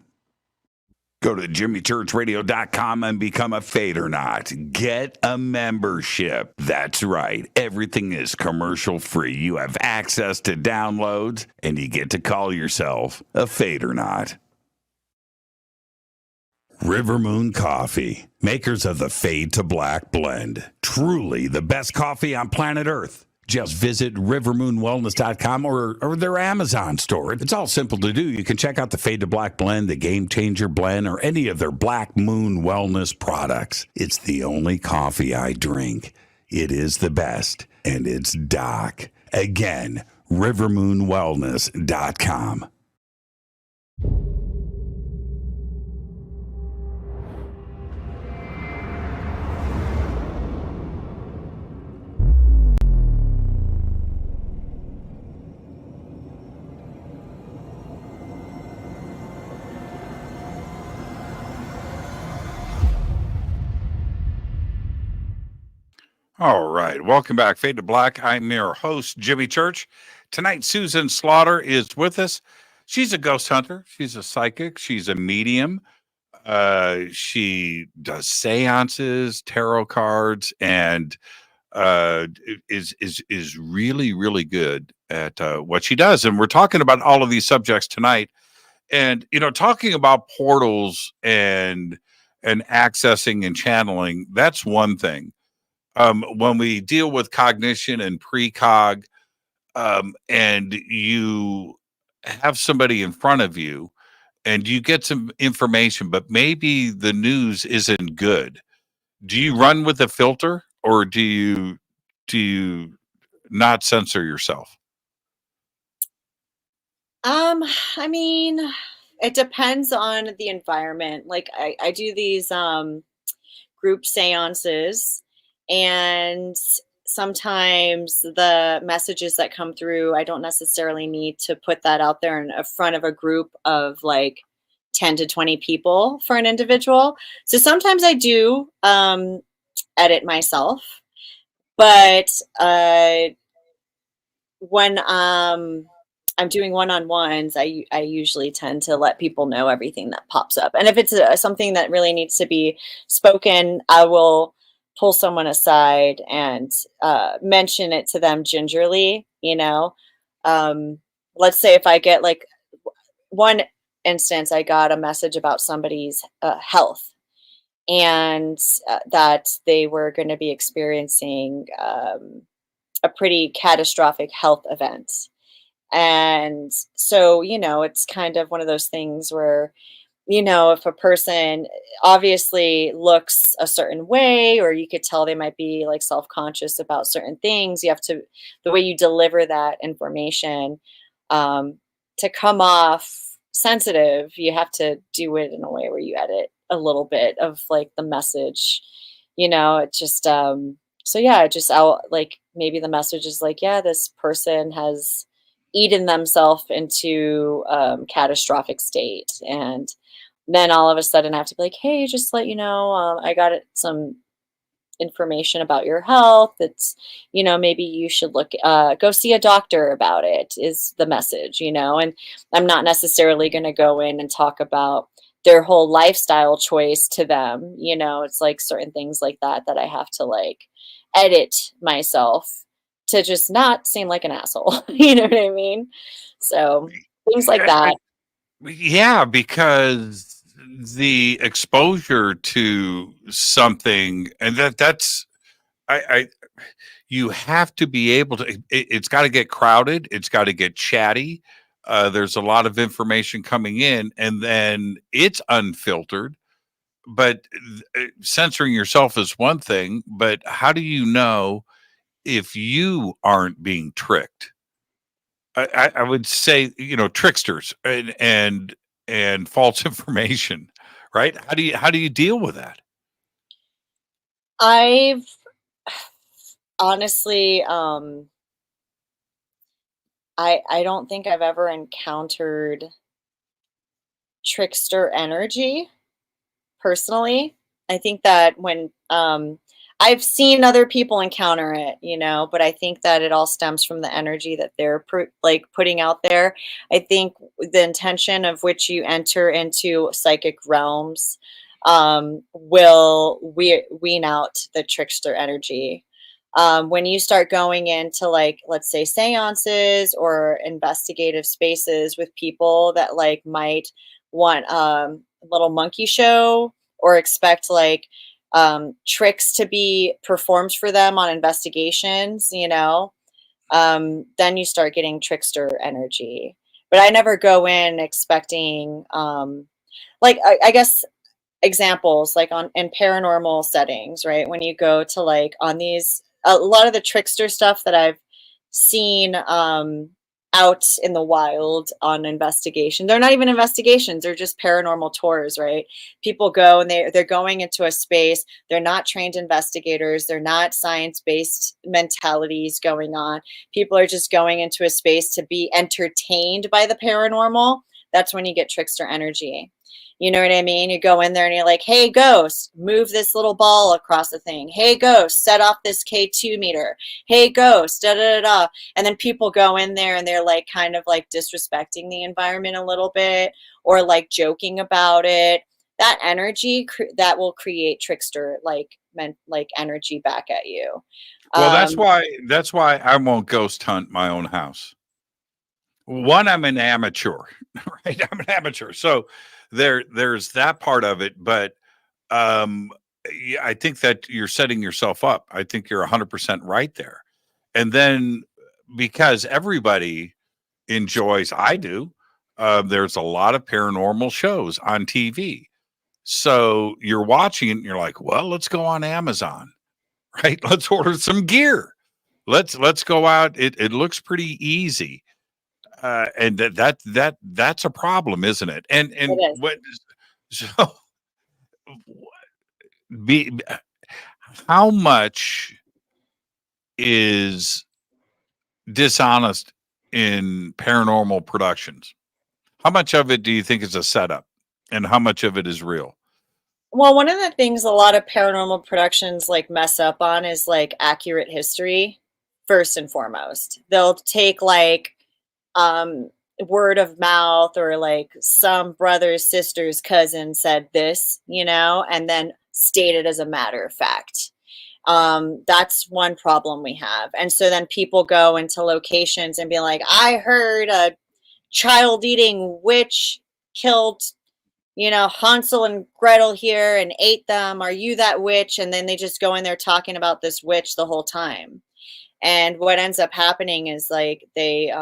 Speaker 5: Go to jimmychurchradio.com and become a Fadernaut. Get a membership. That's right. Everything is commercial free. You have access to downloads, and you get to call yourself a Fadernaut. River Moon Coffee, makers of the Fade to Black blend. Truly the best coffee on planet Earth. Just visit rivermoonwellness.com or their Amazon store. It's all simple to do. You can check out the Fade to Black blend, the Game Changer blend, or any of their Black Moon Wellness products. It's the only coffee I drink. It is the best, and it's Doc. Again, rivermoonwellness.com. All right. Welcome back, Fade to Black. I'm your host, Jimmy Church. Tonight, Susan Slaughter is with us. She's a ghost hunter. She's a psychic. She's a medium. She does seances, tarot cards, and is really, really good at what she does. And we're talking about all of these subjects tonight. And, talking about portals and accessing and channeling, that's one thing. When we deal with cognition and precog, and you have somebody in front of you and you get some information, but maybe the news isn't good. Do you run with a filter, or do you not censor yourself?
Speaker 6: I mean, it depends on the environment. Like I do these group seances, and sometimes the messages that come through, I don't necessarily need to put that out there in front of a group of like 10 to 20 people for an individual. So sometimes I do edit myself, but when I'm doing one-on-ones, I usually tend to let people know everything that pops up. And if it's something that really needs to be spoken, I will pull someone aside and mention it to them gingerly, Let's say if I get like one instance, I got a message about somebody's health, and that they were going to be experiencing a pretty catastrophic health event. And so, it's kind of one of those things where, if a person obviously looks a certain way, or you could tell they might be like self-conscious about certain things, you have to, the way you deliver that information to come off sensitive, you have to do it in a way where you edit a little bit of like the message, it just, so yeah, I'll like, maybe the message is like, yeah, this person has eaten themselves into catastrophic state, and then all of a sudden I have to be like, hey, just let you know, I got some information about your health. It's, maybe you should go see a doctor about it, is the message, and I'm not necessarily going to go in and talk about their whole lifestyle choice to them. It's like certain things like that I have to like edit myself to just not seem like an asshole. You know what I mean? So things like that.
Speaker 5: Yeah, because the exposure to something, and that's you have to be able to, it's got to get crowded, it's got to get chatty. There's a lot of information coming in, and then it's unfiltered. But censoring yourself is one thing, but how do you know if you aren't being tricked? I would say, tricksters and false information, right? How do you deal with that?
Speaker 6: I've honestly, I don't think I've ever encountered trickster energy personally. I think that when I've seen other people encounter it, but I think that it all stems from the energy that they're putting out there. I think the intention of which you enter into psychic realms will wean out the trickster energy. When you start going into like, let's say seances or investigative spaces with people that like might want a little monkey show, or expect like tricks to be performed for them on investigations, then you start getting trickster energy. But I never go in expecting like I guess examples like in paranormal settings, right? When you go to like on these, a lot of the trickster stuff that I've seen out in the wild on investigation, they're not even investigations, they're just paranormal tours, right? People go and they're going into a space, they're not trained investigators, they're not science-based mentalities going on. People are just going into a space to be entertained by the paranormal. That's when you get trickster energy. You know what I mean? You go in there and you're like, hey, ghost, move this little ball across the thing. Hey, ghost, set off this K2 meter. Hey, ghost, da da da da. And then people go in there and they're like kind of like disrespecting the environment a little bit, or like joking about it. That energy that will create trickster like energy back at you.
Speaker 5: Well, that's why I won't ghost hunt my own house. One, I'm an amateur, right? I'm an amateur. So there's that part of it, but yeah, I think that you're setting yourself up. I think you're 100% right there. And then because everybody enjoys, I do, there's a lot of paranormal shows on TV. So you're watching it and you're like, well, let's go on Amazon, right? Let's order some gear. Let's go out. It looks pretty easy. And that's a problem, isn't it? And what so be how much is dishonest in paranormal productions? How much of it do you think is a setup, and how much of it is real?
Speaker 6: Well, one of the things a lot of paranormal productions like mess up on is like accurate history first and foremost. They'll take like word of mouth, or like some brother's sister's cousin said this, you know, and then state it as a matter of fact. That's one problem we have. And so then people go into locations and be like, I heard a child eating witch killed, you know, Hansel and Gretel here and ate them. Are you that witch? And then they just go in there talking about this witch the whole time. And what ends up happening is like they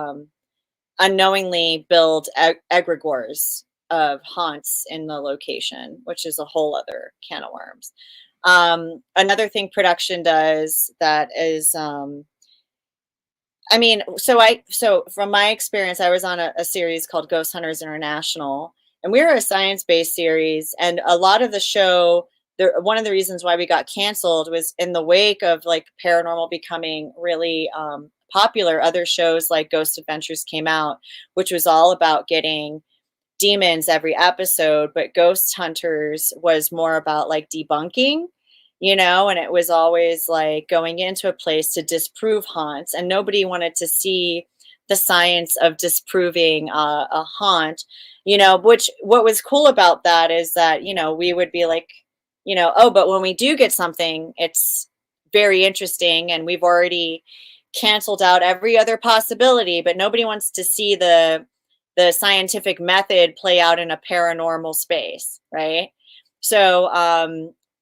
Speaker 6: unknowingly build egregores of haunts in the location, which is a whole other can of worms. Another thing production does that is, I mean, so from my experience, I was on a series called Ghost Hunters International, and we were a science-based series. And a lot of the show, one of the reasons why we got canceled was in the wake of like paranormal becoming really popular. Other shows like Ghost Adventures came out, which was all about getting demons every episode, but Ghost Hunters was more about like debunking, you know, and it was always like going into a place to disprove haunts, and nobody wanted to see the science of disproving a haunt, you know. Which what was cool about that is that, you know, we would be like, you know, oh, but when we do get something, it's very interesting, and we've already canceled out every other possibility, but nobody wants to see the scientific method play out in a paranormal space, right? So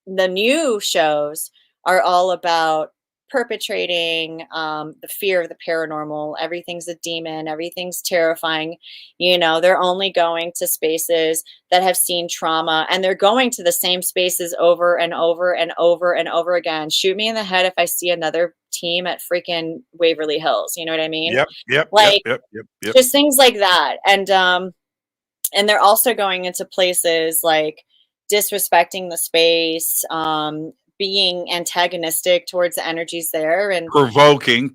Speaker 6: the new shows are all about perpetrating the fear of the paranormal. Everything's a demon, everything's terrifying. You know, they're only going to spaces that have seen trauma, and they're going to the same spaces over and over and over and over again. Shoot me in the head if I see another team at freaking Waverly Hills, you know what I mean?
Speaker 5: Yep.
Speaker 6: Just things like that. And they're also going into places like disrespecting the space, being antagonistic towards the energies there, and
Speaker 5: provoking.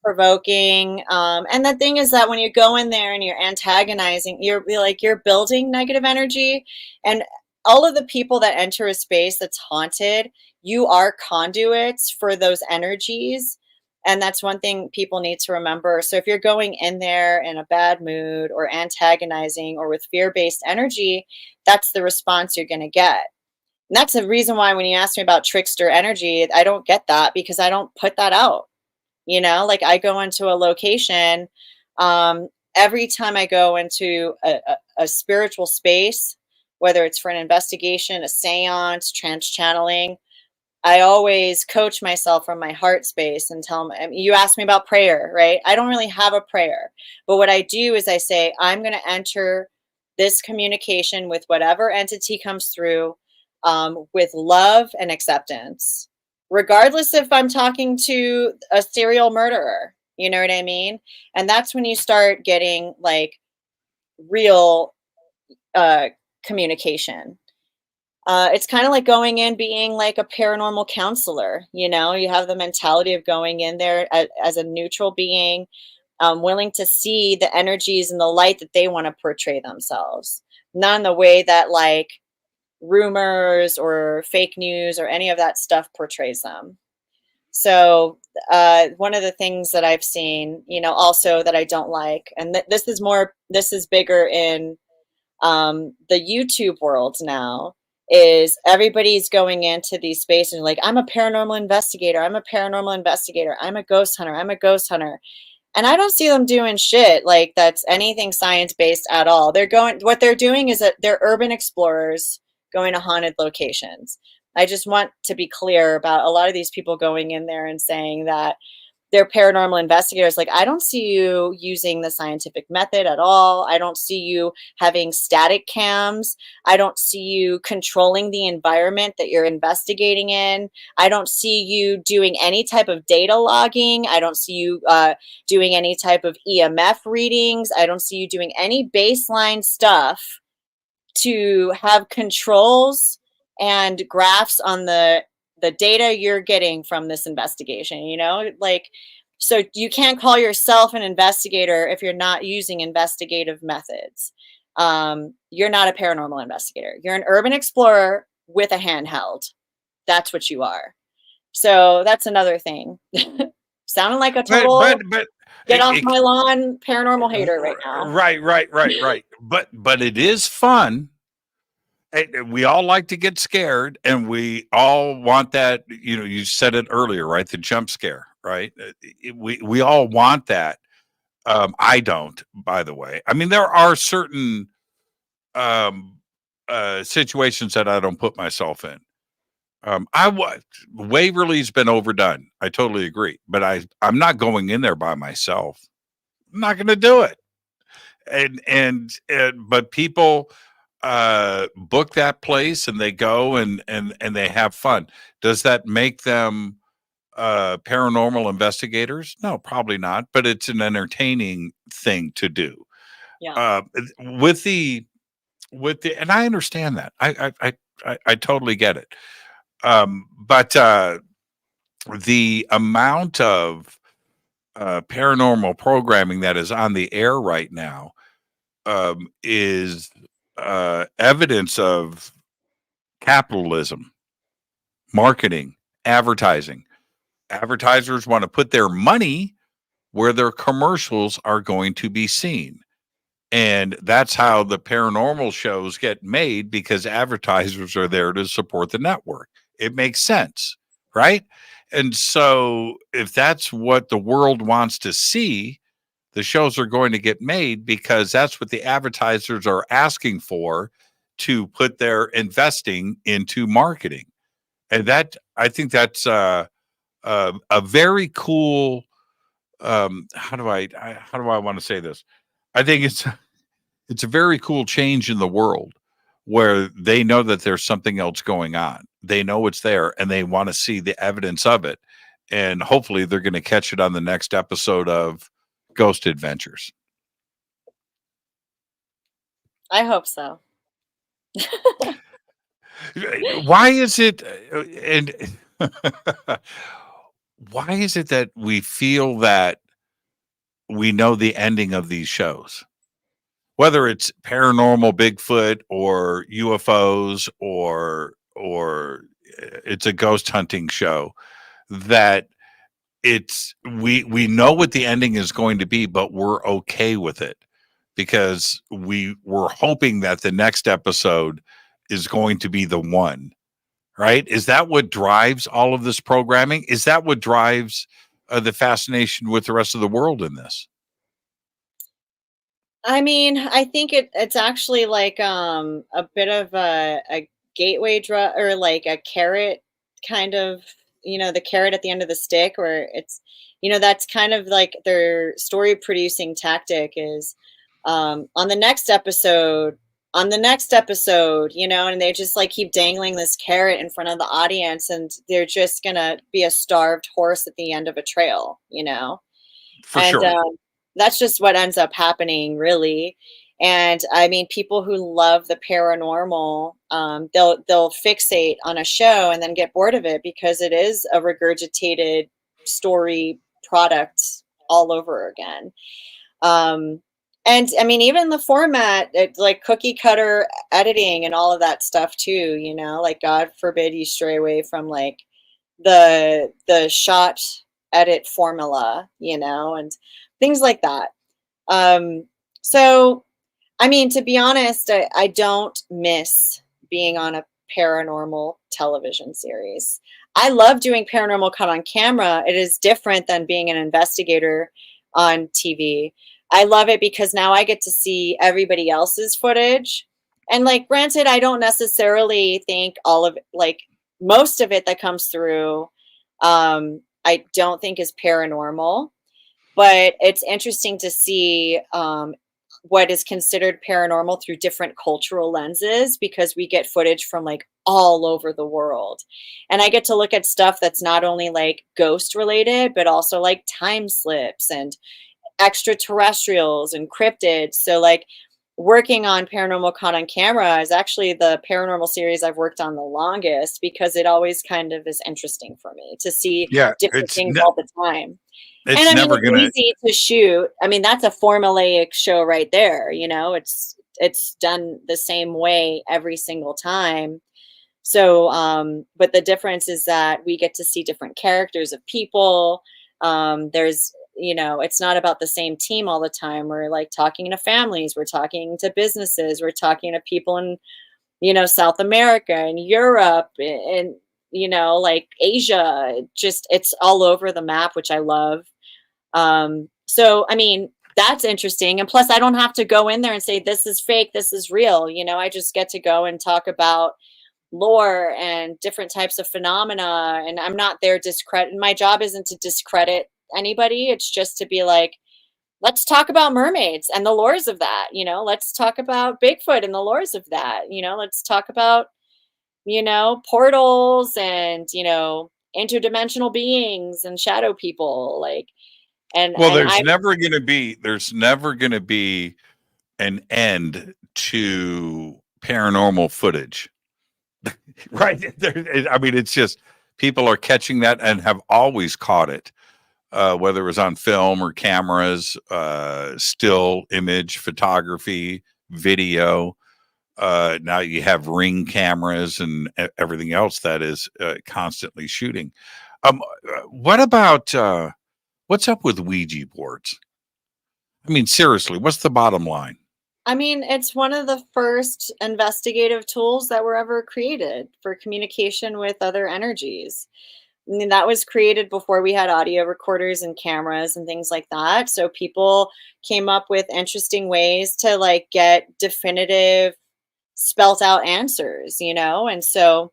Speaker 6: And the thing is that when you go in there and you're antagonizing, you're building negative energy, and all of the people that enter a space that's haunted, you are conduits for those energies. And that's one thing people need to remember. So if you're going in there in a bad mood or antagonizing or with fear-based energy, that's the response you're going to get. And that's the reason why when you ask me about trickster energy, I don't get that, because I don't put that out. You know, like I go into a location, every time I go into a spiritual space, whether it's for an investigation, a seance, trance channeling, I always coach myself from my heart space and tell them, you asked me about prayer, right? I don't really have a prayer, but what I do is I say, I'm going to enter this communication with whatever entity comes through, with love and acceptance, regardless if I'm talking to a serial murderer, you know what I mean? And that's when you start getting like real communication. It's kind of like going in being like a paranormal counselor. You know, you have the mentality of going in there as a neutral being, willing to see the energies and the light that they want to portray themselves. not in the way that like rumors or fake news or any of that stuff portrays them. So one of the things that I've seen, you know, also that I don't like, and this is bigger in the YouTube world now, is everybody's going into these spaces and like, I'm a paranormal investigator, I'm a paranormal investigator, I'm a ghost hunter, I'm a ghost hunter. And I don't see them doing shit like that's anything science-based at all. What they're doing is that they're urban explorers going to haunted locations. I just want to be clear about a lot of these people going in there and saying that they're paranormal investigators. Like, I don't see you using the scientific method at all. I don't see you having static cams. I don't see you controlling the environment that you're investigating in. I don't see you doing any type of data logging. I don't see you doing any type of EMF readings. I don't see you doing any baseline stuff to have controls and graphs on the data you're getting from this investigation, you know, like, so you can't call yourself an investigator if you're not using investigative methods. You're not a paranormal investigator. You're an urban explorer with a handheld. That's what you are. So that's another thing. Sounding like a total
Speaker 5: but
Speaker 6: get off my lawn paranormal hater right now.
Speaker 5: Right. But it is fun. We all like to get scared, and we all want that. You know, you said it earlier, right? The jump scare, right? We all want that. I don't, by the way. I mean, there are certain situations that I don't put myself in. Waverly's been overdone. I totally agree, but I'm not going in there by myself. I'm not going to do it. But people book that place and they go and they have fun. Does that make them paranormal investigators? No, probably not, but it's an entertaining thing to do.
Speaker 6: Yeah.
Speaker 5: With the and I understand that. I totally get it. But the amount of paranormal programming that is on the air right now is evidence of capitalism, marketing, advertising. Advertisers want to put their money where their commercials are going to be seen. And that's how the paranormal shows get made, because advertisers are there to support the network. It makes sense, right? And so if that's what the world wants to see, the shows are going to get made, because that's what the advertisers are asking for, to put their investing into marketing. And that, I think that's a very cool, how do I want to say this? I think it's a very cool change in the world, where they know that there's something else going on. They know it's there, and they want to see the evidence of it. And hopefully they're going to catch it on the next episode of Ghost Adventures.
Speaker 6: I hope so.
Speaker 5: Why is it why is it that we feel that we know the ending of these shows? Whether it's paranormal Bigfoot or UFOs or it's a ghost hunting show, that we know what the ending is going to be, but we're okay with it, because we're hoping that the next episode is going to be the one, right? Is that what drives all of this programming? Is that what drives the fascination with the rest of the world in this?
Speaker 6: I mean, I think it's actually like a bit of a gateway drug, or like a carrot kind of, you know, the carrot at the end of the stick, where it's, you know, that's kind of like their story producing tactic is on the next episode, you know, and they just like keep dangling this carrot in front of the audience, and they're just gonna be a starved horse at the end of a trail, you know.
Speaker 5: For sure.
Speaker 6: That's just what ends up happening, really. And I mean, people who love the paranormal, they'll fixate on a show and then get bored of it, because it is a regurgitated story product all over again. And I mean, even the format, it's like cookie cutter editing and all of that stuff too, you know, like God forbid you stray away from like the shot edit formula, you know, and things like that. So I mean, to be honest, I don't miss being on a paranormal television series. I love doing paranormal caught on camera. It is different than being an investigator on TV. I love it because now I get to see everybody else's footage. And like, granted, I don't necessarily think all of like most of it that comes through, I don't think is paranormal, but it's interesting to see what is considered paranormal through different cultural lenses, because we get footage from like all over the world. And I get to look at stuff that's not only like ghost related, but also like time slips and extraterrestrials and cryptids. So like working on paranormal caught on camera is actually the paranormal series I've worked on the longest, because it always kind of is interesting for me to see different things all the time.
Speaker 5: It's
Speaker 6: And I mean,
Speaker 5: never
Speaker 6: it's
Speaker 5: gonna.
Speaker 6: easy to shoot. I mean, that's a formulaic show right there. You know, it's done the same way every single time. So, but the difference is that we get to see different characters of people. There's, you know, it's not about the same team all the time. We're like talking to families, we're talking to businesses, we're talking to people in, you know, South America and Europe and, you know, like Asia. Just, it's all over the map, which I love. So, I mean, that's interesting. And plus, I don't have to go in there and say, this is fake, this is real. You know, I just get to go and talk about lore and different types of phenomena. And I'm not there discredit. My job isn't to discredit anybody. It's just to be like, let's talk about mermaids and the lores of that. You know, let's talk about Bigfoot and the lores of that. You know, let's talk about, you know, portals and, you know, interdimensional beings and shadow people. Like,
Speaker 5: Well, there's never going to be an end to paranormal footage. Right. I mean, it's just people are catching that and have always caught it, whether it was on film or cameras, still image, photography, video. Now you have Ring cameras and everything else that is constantly shooting. What about what's up with Ouija boards? I mean, seriously, what's the bottom line?
Speaker 6: I mean, it's one of the first investigative tools that were ever created for communication with other energies. I mean, that was created before we had audio recorders and cameras and things like that. So people came up with interesting ways to like get definitive, spelt out answers, you know? And so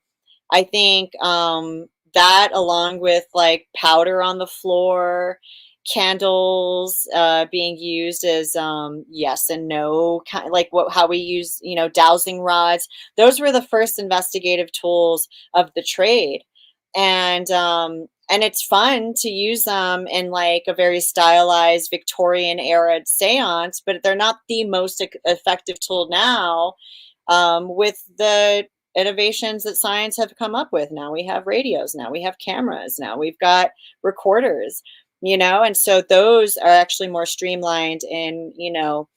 Speaker 6: I think that, along with like powder on the floor, candles being used as yes and no, kind of like how we use, you know, dowsing rods, those were the first investigative tools of the trade. And it's fun to use them in like a very stylized Victorian era seance, but they're not the most effective tool now, with the innovations that science have come up with. Now we have radios, now we have cameras, now we've got recorders, you know, and so those are actually more streamlined in, you know,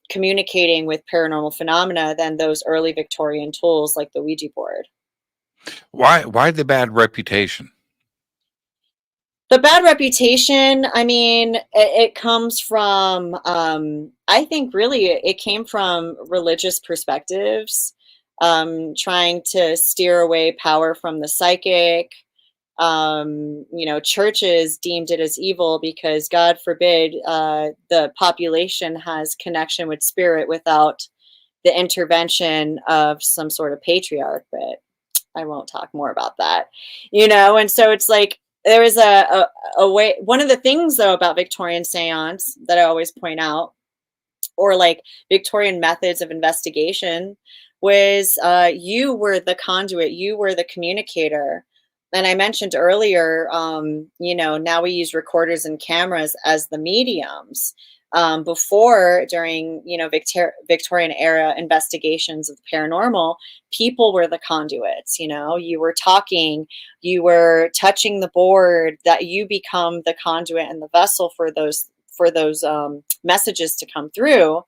Speaker 6: communicating with paranormal phenomena than those early Victorian tools like the Ouija board.
Speaker 5: Why the bad reputation?
Speaker 6: The bad reputation, I mean, it comes from, I think really it came from religious perspectives, trying to steer away power from the psychic. You know, churches deemed it as evil because, God forbid, the population has connection with spirit without the intervention of some sort of patriarch. But I won't talk more about that, you know. And so it's like there is a way. One of the things though about Victorian seance that I always point out, or like Victorian methods of investigation, was you were the conduit, you were the communicator. And I mentioned earlier, you know, now we use recorders and cameras as the mediums. Before, during, you know, Victorian era investigations of the paranormal, people were the conduits. You know, you were talking, you were touching the board, that you become the conduit and the vessel for for those messages to come through.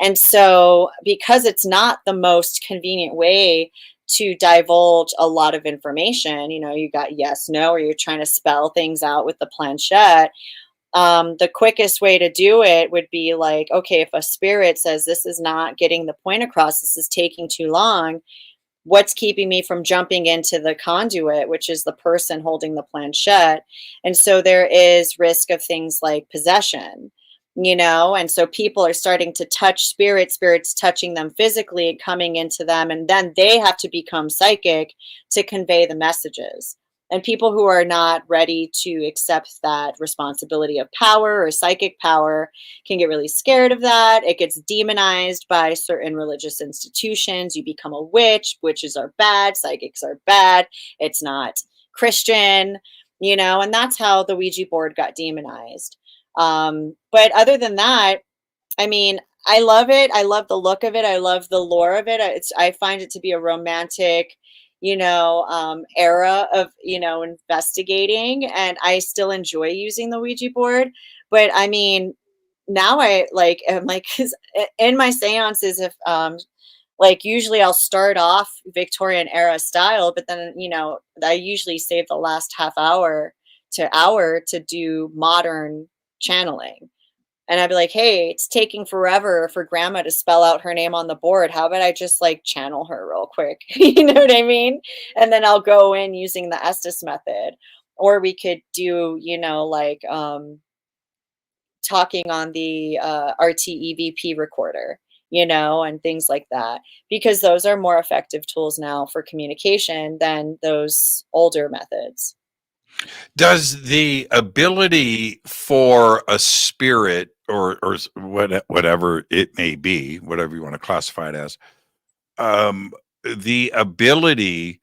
Speaker 6: And so because it's not the most convenient way to divulge a lot of information, you know, you got yes, no, or you're trying to spell things out with the planchette. The quickest way to do it would be like, okay, if a spirit says this is not getting the point across, this is taking too long, what's keeping me from jumping into the conduit, which is the person holding the planchette? And so there is risk of things like possession, you know, and so people are starting to touch spirits touching them physically and coming into them, and then they have to become psychic to convey the messages. And people who are not ready to accept that responsibility of power or psychic power can get really scared of that. It gets demonized by certain religious institutions. You become a witch. Witches are bad. Psychics are bad. It's not Christian, you know, and that's how the Ouija board got demonized. But other than that, I mean, I love it. I love the look of it. I love the lore of it. I find it to be a romantic, you know, era of, you know, investigating, and I still enjoy using the Ouija board. But I mean, now I like, I'm like, 'cause in my seances, if, like usually I'll start off Victorian era style, but then, you know, I usually save the last half hour to do modern channeling. And I'd be like, hey, it's taking forever for grandma to spell out her name on the board. How about I just like channel her real quick? You know what I mean? And then I'll go in using the Estus method. Or we could do, you know, like talking on the RTEVP recorder, you know, and things like that. Because those are more effective tools now for communication than those older methods.
Speaker 5: Does the ability for a spirit or whatever it may be, whatever you want to classify it as, the ability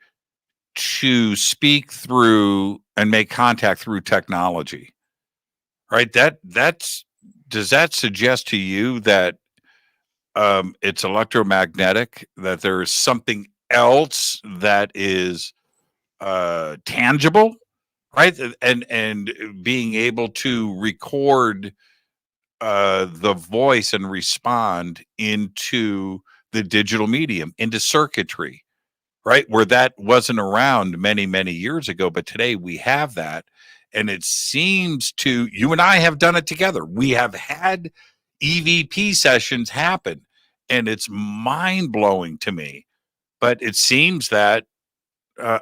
Speaker 5: to speak through and make contact through technology, right? Does that suggest to you that it's electromagnetic, that there is something else that is tangible? Right, and being able to record the voice and respond into the digital medium, into circuitry, right, where that wasn't around many years ago, but today we have that, and it seems to, you and I have done it together. We have had EVP sessions happen, and it's mind blowing to me. But it seems that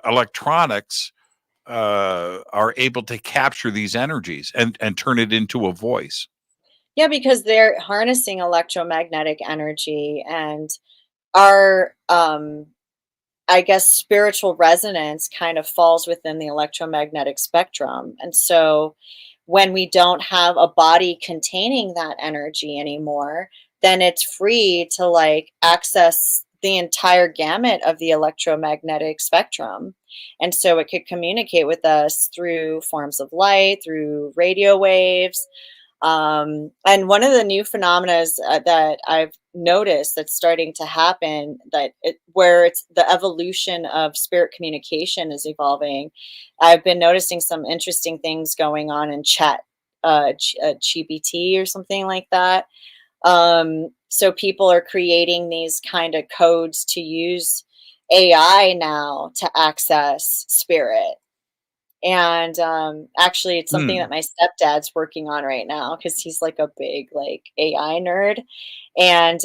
Speaker 5: electronics are able to capture these energies and turn it into a voice.
Speaker 6: Yeah, because they're harnessing electromagnetic energy, and our I guess spiritual resonance kind of falls within the electromagnetic spectrum. And so when we don't have a body containing that energy anymore, then it's free to like access the entire gamut of the electromagnetic spectrum. And so it could communicate with us through forms of light, through radio waves. And one of the new phenomena that I've noticed that's starting to happen, where it's the evolution of spirit communication is evolving. I've been noticing some interesting things going on in chat, GPT or something like that. So people are creating these kind of codes to use AI now to access spirit. And actually, it's something that my stepdad's working on right now because he's like a big like AI nerd, and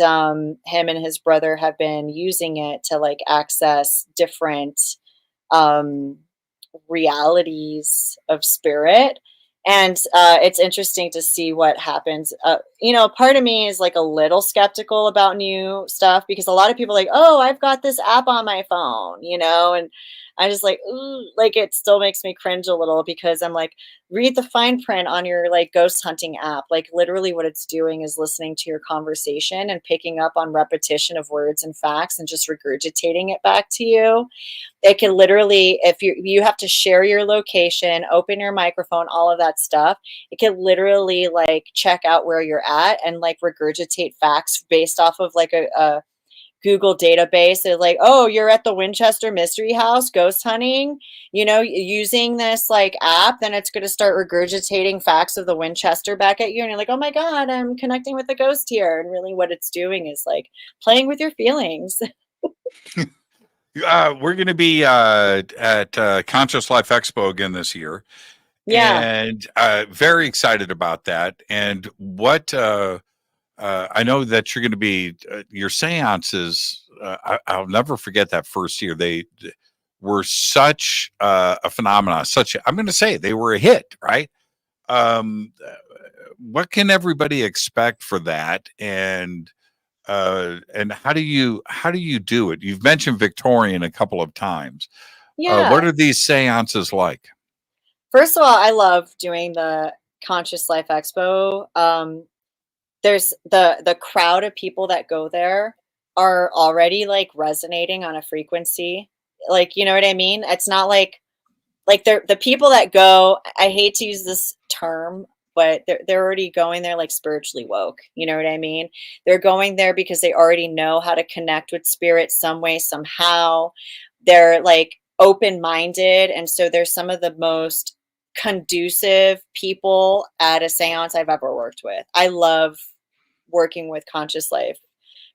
Speaker 6: him and his brother have been using it to like access different realities of spirit. And it's interesting to see what happens. You know, part of me is like a little skeptical about new stuff because a lot of people are like, oh, I've got this app on my phone, you know, and I just like, ooh, like it still makes me cringe a little because I'm like, read the fine print on your like ghost hunting app. Like literally what it's doing is listening to your conversation and picking up on repetition of words and facts and just regurgitating it back to you. It can literally, if you have to share your location, open your microphone, all of that stuff, it can literally like check out where you're at and like regurgitate facts based off of like a Google database. They're like, oh, you're at the Winchester Mystery House ghost hunting, using this like app, then it's going to start regurgitating facts of the Winchester back at you. And you're like, oh my God, I'm connecting with the ghost here. And really what it's doing is like playing with your feelings.
Speaker 5: We're going to be at Conscious Life Expo again this year.
Speaker 6: Yeah.
Speaker 5: And very excited about that. And what I know that you're going to be, your seances, I'll never forget that first year. They were such a phenomenon, I'm going to say they were a hit, right? What can everybody expect for that? And how do you do it? You've mentioned Victorian a couple of times.
Speaker 6: Yeah.
Speaker 5: What are these seances like?
Speaker 6: First of all, I love doing the Conscious Life Expo. There's the crowd of people that go there are already like resonating on a frequency. Like, you know what I mean? It's not like the people that go, I hate to use this term, but they're already going there like spiritually woke. You know what I mean? They're going there because they already know how to connect with spirit some way, somehow. They're like open-minded. And so they're some of the most conducive people at a seance I've ever worked with. I love working with Conscious Life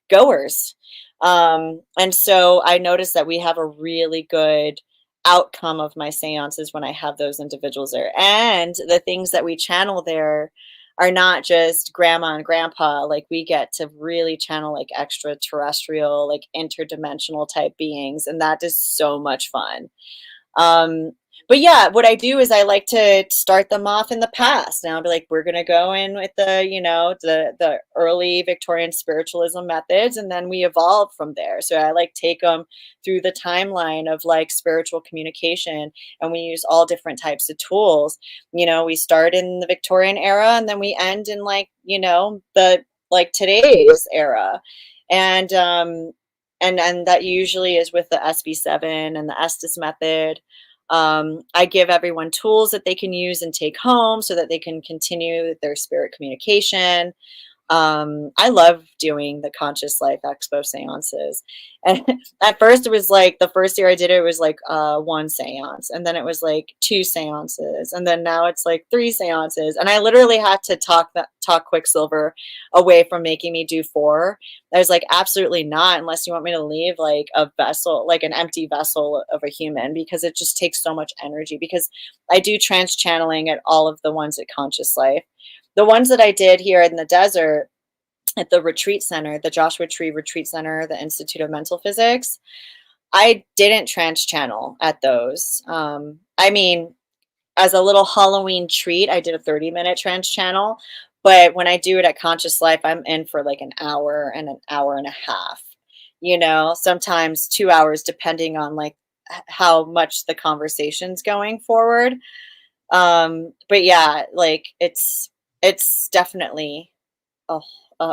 Speaker 6: goers. And so I noticed that we have a really good outcome of my seances when I have those individuals there. And the things that we channel there are not just grandma and grandpa. Like we get to really channel like extraterrestrial, like interdimensional type beings. And that is so much fun. But yeah, what I do is I like to start them off in the past. And I'll be like, we're going to go in with the early Victorian spiritualism methods, and then we evolve from there. So I like take them through the timeline of like spiritual communication, and we use all different types of tools. We start in the Victorian era, and then we end in like, the like today's era. And that usually is with the SB7 and the Estus method. I give everyone tools that they can use and take home so that they can continue their spirit communication. I love doing the Conscious Life Expo seances. And at first it was like, the first year I did it, was like one seance, and then it was like 2 seances, and then now it's like 3 seances. And I literally had to talk Quicksilver away from making me do 4. I was like, absolutely not, unless you want me to leave like a vessel, like an empty vessel of a human, because it just takes so much energy. Because I do trance channeling at all of the ones at Conscious Life. The ones that I did here in the desert at the retreat center, the Joshua Tree Retreat Center, the Institute of Mental Physics, I didn't trance channel at those. I mean, as a little Halloween treat, I did a 30-minute trance channel. But when I do it at Conscious Life, I'm in for like an hour and an hour and a half, sometimes 2 hours, depending on like how much the conversation's going forward. But yeah, like it's definitely a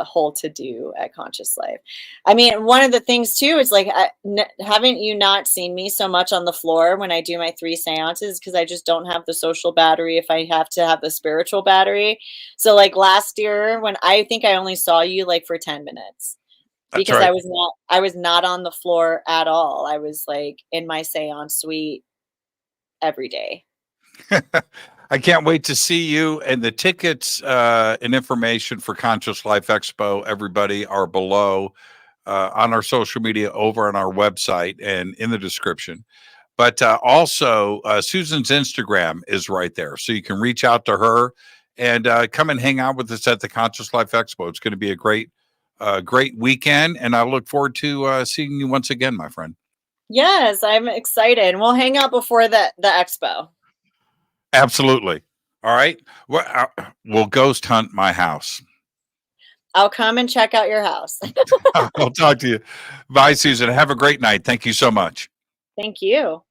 Speaker 6: whole to do at Conscious Life. I mean, one of the things too is like, haven't you not seen me so much on the floor when I do my 3 seances? Because I just don't have the social battery if I have to have the spiritual battery. So like last year, when I think I only saw you like for 10 minutes.
Speaker 5: That's
Speaker 6: because
Speaker 5: right.
Speaker 6: I was not on the floor at all. I was like in my seance suite every day.
Speaker 5: I can't wait to see you. And the tickets and information for Conscious Life Expo, everybody, are below on our social media, over on our website, and in the description. But also, Susan's Instagram is right there. So you can reach out to her and come and hang out with us at the Conscious Life Expo. It's going to be a great weekend. And I look forward to seeing you once again, my friend.
Speaker 6: Yes, I'm excited. We'll hang out before the expo.
Speaker 5: Absolutely. All right. We'll ghost hunt my house.
Speaker 6: I'll come and check out your house.
Speaker 5: I'll talk to you. Bye, Susan. Have a great night. Thank you so much.
Speaker 6: Thank you.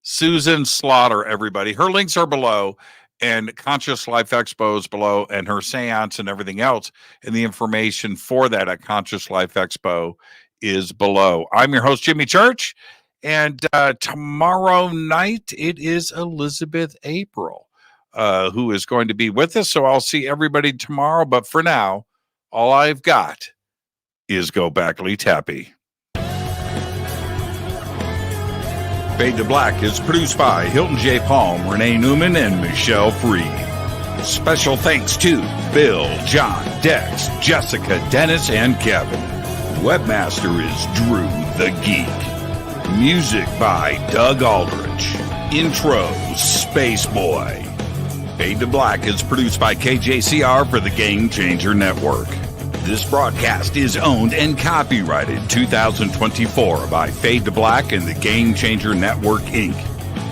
Speaker 5: Susan Slaughter, everybody. Her links are below, and Conscious Life Expo is below, and her seance and everything else, and the information for that at Conscious Life Expo is below. I'm your host, Jimmy Church. And tomorrow night, it is Elizabeth April who is going to be with us. So I'll see everybody tomorrow. But for now, all I've got is Go Backley Tappy. Fade to Black is produced by Hilton J. Palm, Renee Newman, and Michelle Freed. Special thanks to Bill, John, Dex, Jessica, Dennis, and Kevin. Webmaster is Drew the Geek. Music by Doug Aldrich. Intro, Space Boy. Fade to Black is produced by KJCR for the Game Changer Network. This broadcast is owned and copyrighted 2024 by Fade to Black and the Game Changer Network, Inc.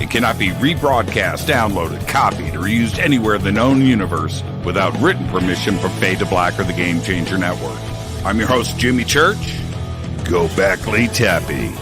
Speaker 5: It cannot be rebroadcast, downloaded, copied, or used anywhere in the known universe without written permission from Fade to Black or the Game Changer Network. I'm your host, Jimmy Church. Go Backley Tappy.